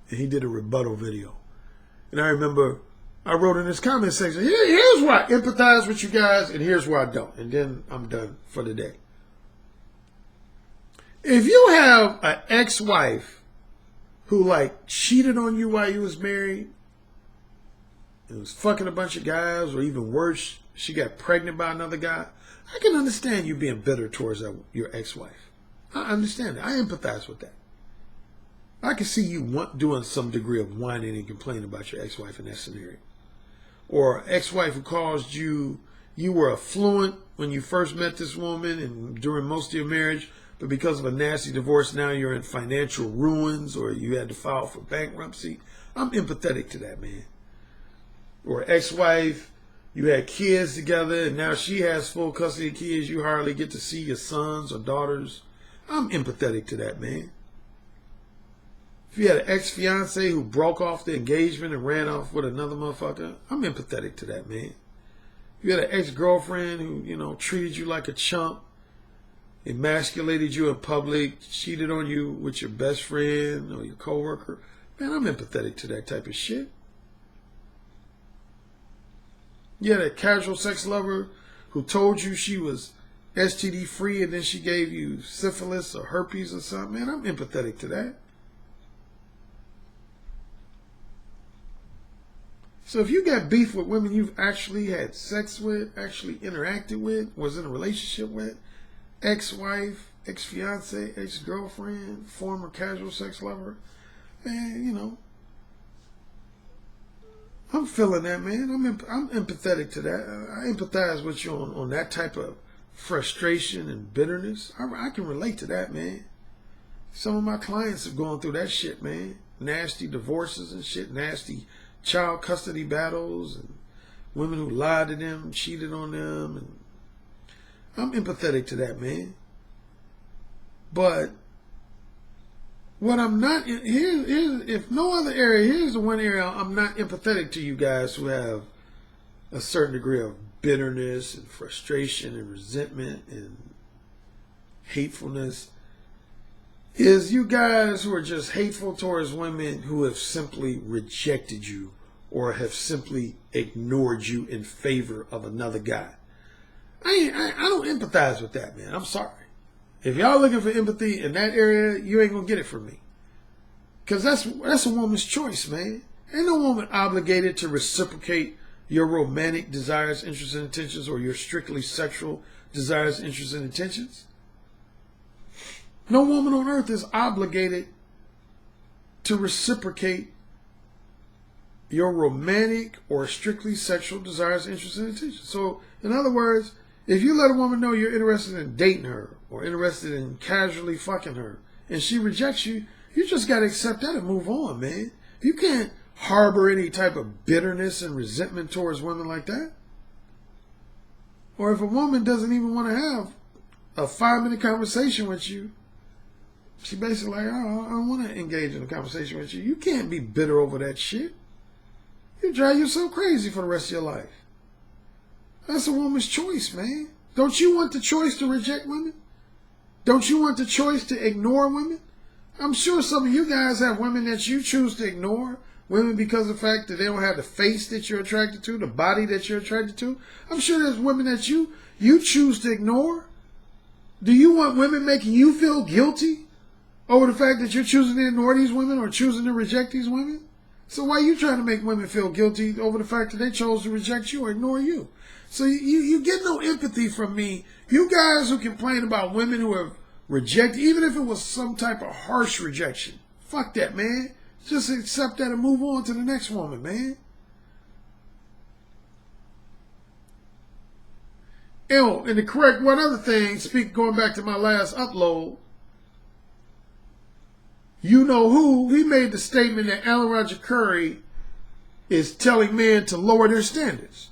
A: And he did a rebuttal video. And I remember I wrote in this comment section, here's where I empathize with you guys, and here's where I don't. And then I'm done for the day. If you have an ex-wife who like cheated on you while you was married, and was fucking a bunch of guys, or even worse, she got pregnant by another guy, I can understand you being bitter towards your ex-wife. I understand that. I empathize with that. I can see you doing some degree of whining and complaining about your ex-wife in that scenario. Or ex-wife who caused you were affluent when you first met this woman and during most of your marriage, but because of a nasty divorce, now you're in financial ruins or you had to file for bankruptcy. I'm empathetic to that, man. Or ex-wife, you had kids together and now she has full custody of kids. You hardly get to see your sons or daughters. I'm empathetic to that, man. If you had an ex-fiance who broke off the engagement and ran off with another motherfucker, I'm empathetic to that, man. If you had an ex-girlfriend who, treated you like a chump, emasculated you in public, cheated on you with your best friend or your coworker, man, I'm empathetic to that type of shit. You had a casual sex lover who told you she was STD free and then she gave you syphilis or herpes or something, man, I'm empathetic to that. So if you got beef with women you've actually had sex with, actually interacted with, was in a relationship with, ex-wife, ex-fiance, ex-girlfriend, former casual sex lover, man, I'm feeling that, man. I'm empathetic to that. I empathize with you on that type of frustration and bitterness. I can relate to that, man. Some of my clients have gone through that shit, man. Nasty divorces and shit, nasty child custody battles, and women who lied to them, cheated on them, and I'm empathetic to that, man. But what I'm not, if no other area, here's the one area I'm not empathetic to you guys who have a certain degree of bitterness and frustration and resentment and hatefulness, is you guys who are just hateful towards women who have simply rejected you or have simply ignored you in favor of another guy. I don't empathize with that, man. I'm sorry. If y'all looking for empathy in that area, you ain't gonna get it from me. Because that's a woman's choice, man. Ain't no woman obligated to reciprocate your romantic desires, interests, and intentions, or your strictly sexual desires, interests, and intentions. No woman on earth is obligated to reciprocate your romantic or strictly sexual desires, interests, and intentions. So, in other words, if you let a woman know you're interested in dating her or interested in casually fucking her and she rejects you, you just got to accept that and move on, man. You can't harbor any type of bitterness and resentment towards women like that. Or if a woman doesn't even want to have a 5-minute conversation with you, she basically like, oh, I don't want to engage in a conversation with you. You can't be bitter over that shit. You drive yourself crazy for the rest of your life. That's a woman's choice, man. Don't you want the choice to reject women? Don't you want the choice to ignore women? I'm sure some of you guys have women that you choose to ignore. Women because of the fact that they don't have the face that you're attracted to, the body that you're attracted to. I'm sure there's women that you choose to ignore. Do you want women making you feel guilty over the fact that you're choosing to ignore these women or choosing to reject these women? So why are you trying to make women feel guilty over the fact that they chose to reject you or ignore you? So you get no empathy from me. You guys who complain about women who have rejected, even if it was some type of harsh rejection, fuck that, man. Just accept that and move on to the next woman, man. And to correct one other thing, going back to my last upload, you know who, he made the statement that Alan Roger Currie is telling men to lower their standards.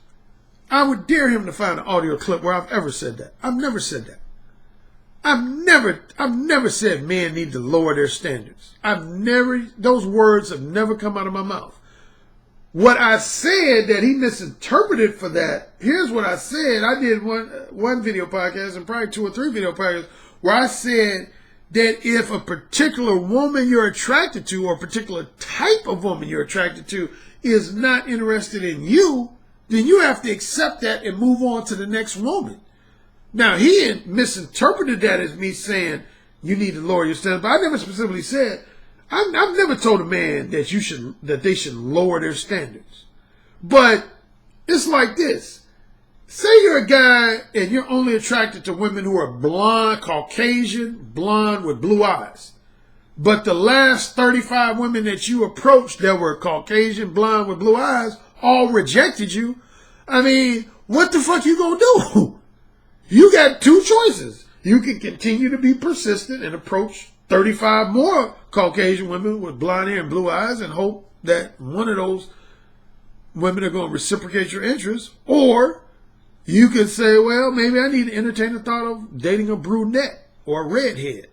A: I would dare him to find an audio clip where I've ever said that. I've never said that. I've never said men need to lower their standards. Those words have never come out of my mouth. What I said that he misinterpreted for that, here's what I said. I did one video podcast and probably 2 or 3 video podcasts where I said that if a particular woman you're attracted to or a particular type of woman you're attracted to is not interested in you, then you have to accept that and move on to the next woman. Now, he misinterpreted that as me saying you need to lower your standards, but I never specifically said, I've never told a man that they should lower their standards. But it's like this. Say you're a guy and you're only attracted to women who are blonde, Caucasian, blonde with blue eyes. But the last 35 women that you approached that were Caucasian, blonde with blue eyes all rejected you. I mean, what the fuck you gonna do? You got two choices. You can continue to be persistent and approach 35 more Caucasian women with blonde hair and blue eyes and hope that one of those women are going to reciprocate your interest. Or you can say, well, maybe I need to entertain the thought of dating a brunette or a redhead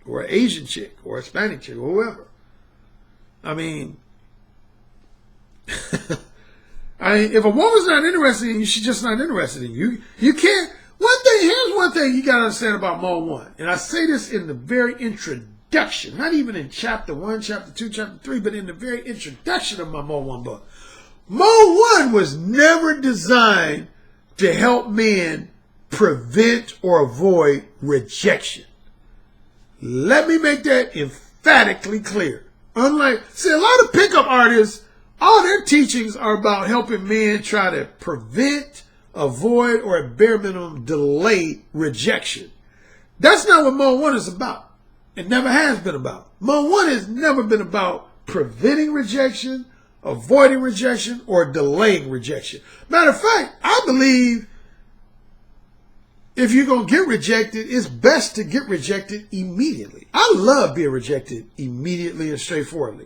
A: or an Asian chick or a Hispanic chick or whoever. I mean, if a woman's not interested in you, she's just not interested in you. You can't. Here's one thing you got to understand about Mode 1. And I say this in the very introduction, not even in chapter 1, chapter 2, chapter 3, but in the very introduction of my Mode 1 book. Mode 1 was never designed to help men prevent or avoid rejection. Let me make that emphatically clear. See, a lot of pickup artists, all their teachings are about helping men try to prevent, avoid, or at bare minimum delay rejection. That's not what Mode 1 is about. It never has been about. Mode 1 has never been about preventing rejection, avoiding rejection, or delaying rejection. Matter of fact, I believe if you're going to get rejected, it's best to get rejected immediately. I love being rejected immediately and straightforwardly.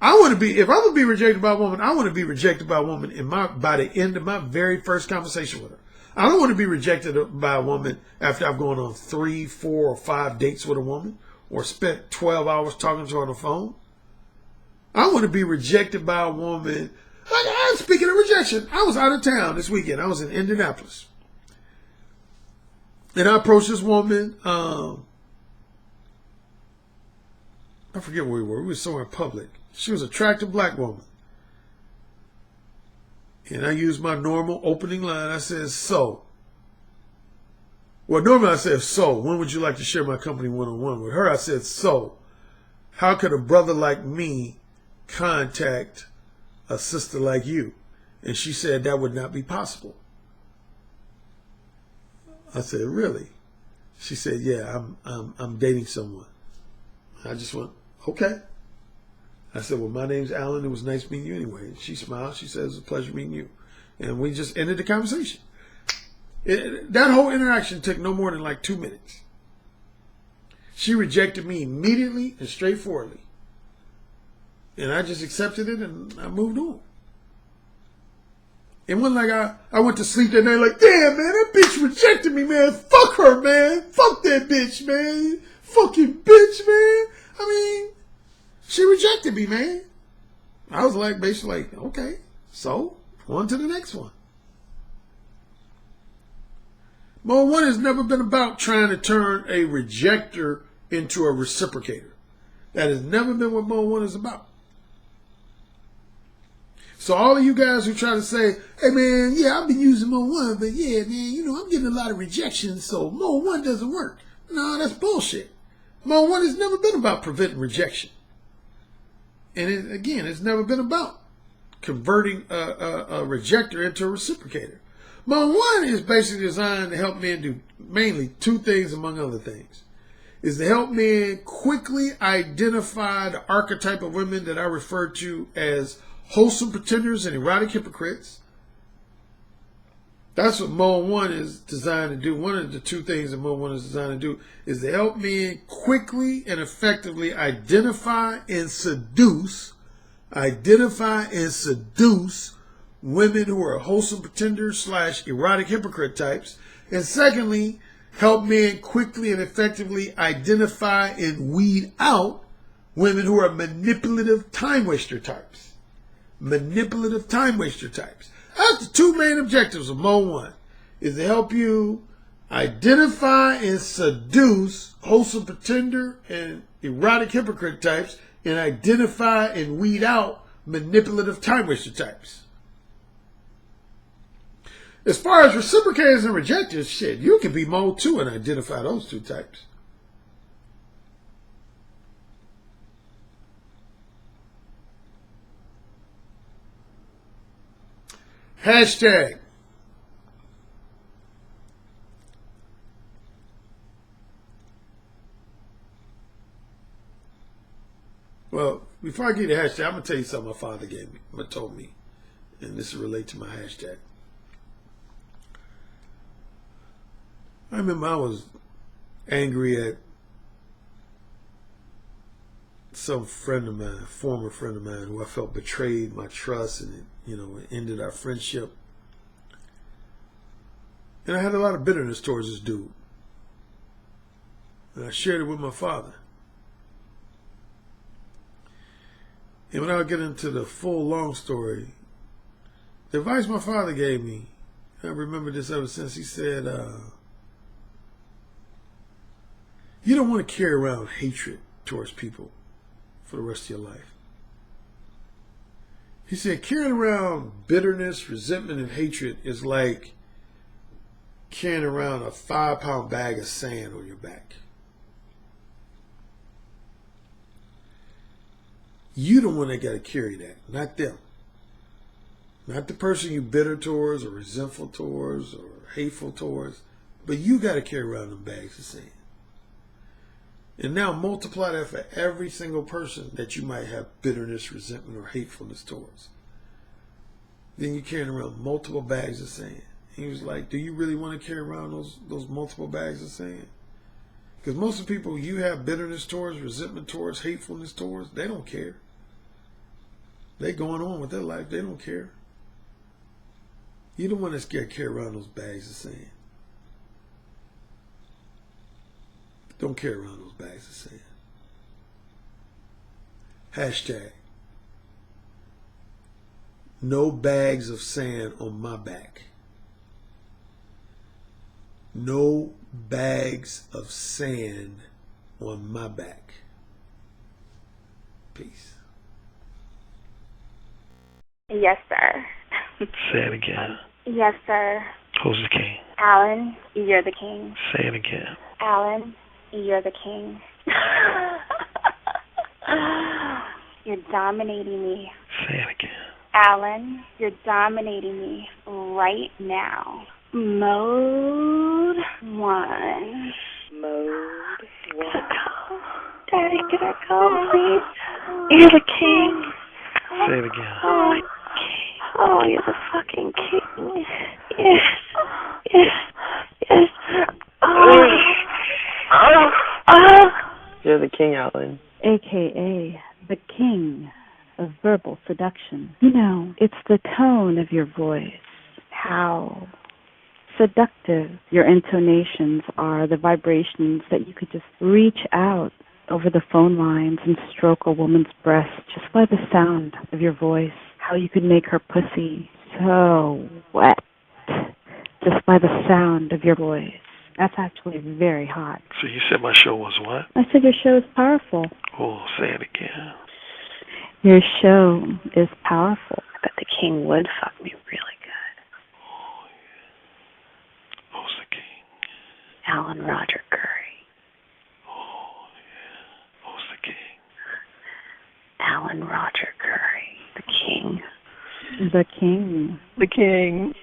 A: If I'm going to be rejected by a woman, I want to be rejected by a woman by the end of my very first conversation with her. I don't want to be rejected by a woman after I've gone on 3, 4, or 5 dates with a woman or spent 12 hours talking to her on the phone. I want to be rejected by a woman. Speaking of rejection, I was out of town this weekend. I was in Indianapolis. And I approached this woman. I forget where we were. We were somewhere in public. She was an attractive black woman. And I used my normal opening line. I said, so. Well, normally I said, so. When would you like to share my company one-on-one? With her, I said, so. How could a brother like me contact a sister like you? And she said that would not be possible. I said, really? She said, yeah, I'm dating someone. I just went, okay. I said, well, my name's Alan. It was nice meeting you anyway. She smiled. She said, it was a pleasure meeting you. And we just ended the conversation. That whole interaction took no more than like 2 minutes. She rejected me immediately and straightforwardly. And I just accepted it and I moved on. It wasn't like I went to sleep that night like, damn, man, that bitch rejected me, man. Fuck her, man. Fuck that bitch, man. Fucking bitch, man. I mean, she rejected me, man. I was like, basically like, okay, so on to the next one. Mode 1 has never been about trying to turn a rejecter into a reciprocator. That has never been what Mode 1 is about. So all of you guys who try to say, hey man, yeah, I've been using Mode 1, but yeah, man, I'm getting a lot of rejection, so Mode 1 doesn't work. No, that's bullshit. Mode 1 has never been about preventing rejection. And it's never been about converting a rejector into a reciprocator. Mode 1 is basically designed to help men do mainly 2 things, among other things. Is to help men quickly identify the archetype of women that I refer to as wholesome pretenders and erotic hypocrites. That's what Mode 1 is designed to do. One of the 2 things that Mode 1 is designed to do is to help men quickly and effectively identify and seduce women who are wholesome pretenders / erotic hypocrite types. And secondly, help men quickly and effectively identify and weed out women who are manipulative time waster types. That's the 2 main objectives of Mode 1, is to help you Identify and seduce wholesome pretender and erotic hypocrite types, and identify and weed out manipulative time waster types. As far as reciprocators and rejectors, shit, you can be mode too and identify those two types. Hashtag. Well, before I get the hashtag, I'm going to tell you something my father told me. And this will relate to my hashtag. I remember I was angry at some friend of mine, former friend of mine, who I felt betrayed my trust, and it ended our friendship. And I had a lot of bitterness towards this dude. And I shared it with my father. And without getting into the full long story, the advice my father gave me, I remember this ever since, he said, you don't want to carry around hatred towards people for the rest of your life. He said, carrying around bitterness, resentment, and hatred is like carrying around a 5-pound bag of sand on your back. You the one that got to carry that, not them. Not the person you bitter towards or resentful towards or hateful towards, but you got to carry around them bags of sand. And now multiply that for every single person that you might have bitterness, resentment, or hatefulness towards. Then you're carrying around multiple bags of sand. He was like, do you really want to carry around those multiple bags of sand? Because most of the people you have bitterness towards, resentment towards, hatefulness towards, they don't care. They going on with their life. They don't care. You're the one that's got to carry around those bags of sand. Don't carry around those bags of sand. Hashtag. No bags of sand on my back. No bags of sand on my back. Peace.
B: Yes, sir.
C: Say it again.
B: Yes, sir.
C: Who's the king?
B: Alan, you're the king.
C: Say it again.
B: Alan, you're the king. You're dominating me.
C: Say it again.
B: Alan, you're dominating me right now. Mode 1.
D: Mode 1.
B: Daddy, can I go, please? You're the king.
C: Say it again.
B: Oh, you're the fucking king. Yes. Yes. Yes.
D: You're the king, Alan.
E: AKA the king of verbal seduction. You know, it's the tone of your voice, how seductive your intonations are, the vibrations that you could just reach out over the phone lines and stroke a woman's breast just by the sound of your voice, how you could make her pussy so wet just by the sound of your voice. That's actually very hot.
C: So you said my show was what?
E: I said your show is powerful.
C: Oh, say it again.
E: Your show is powerful.
D: I bet the king would fuck me really good.
C: Oh, yeah. Who's the king?
D: Alan Roger Currie.
C: Oh, yeah. Who's the king?
D: Alan Roger Currie. The king.
E: The king.
D: The king.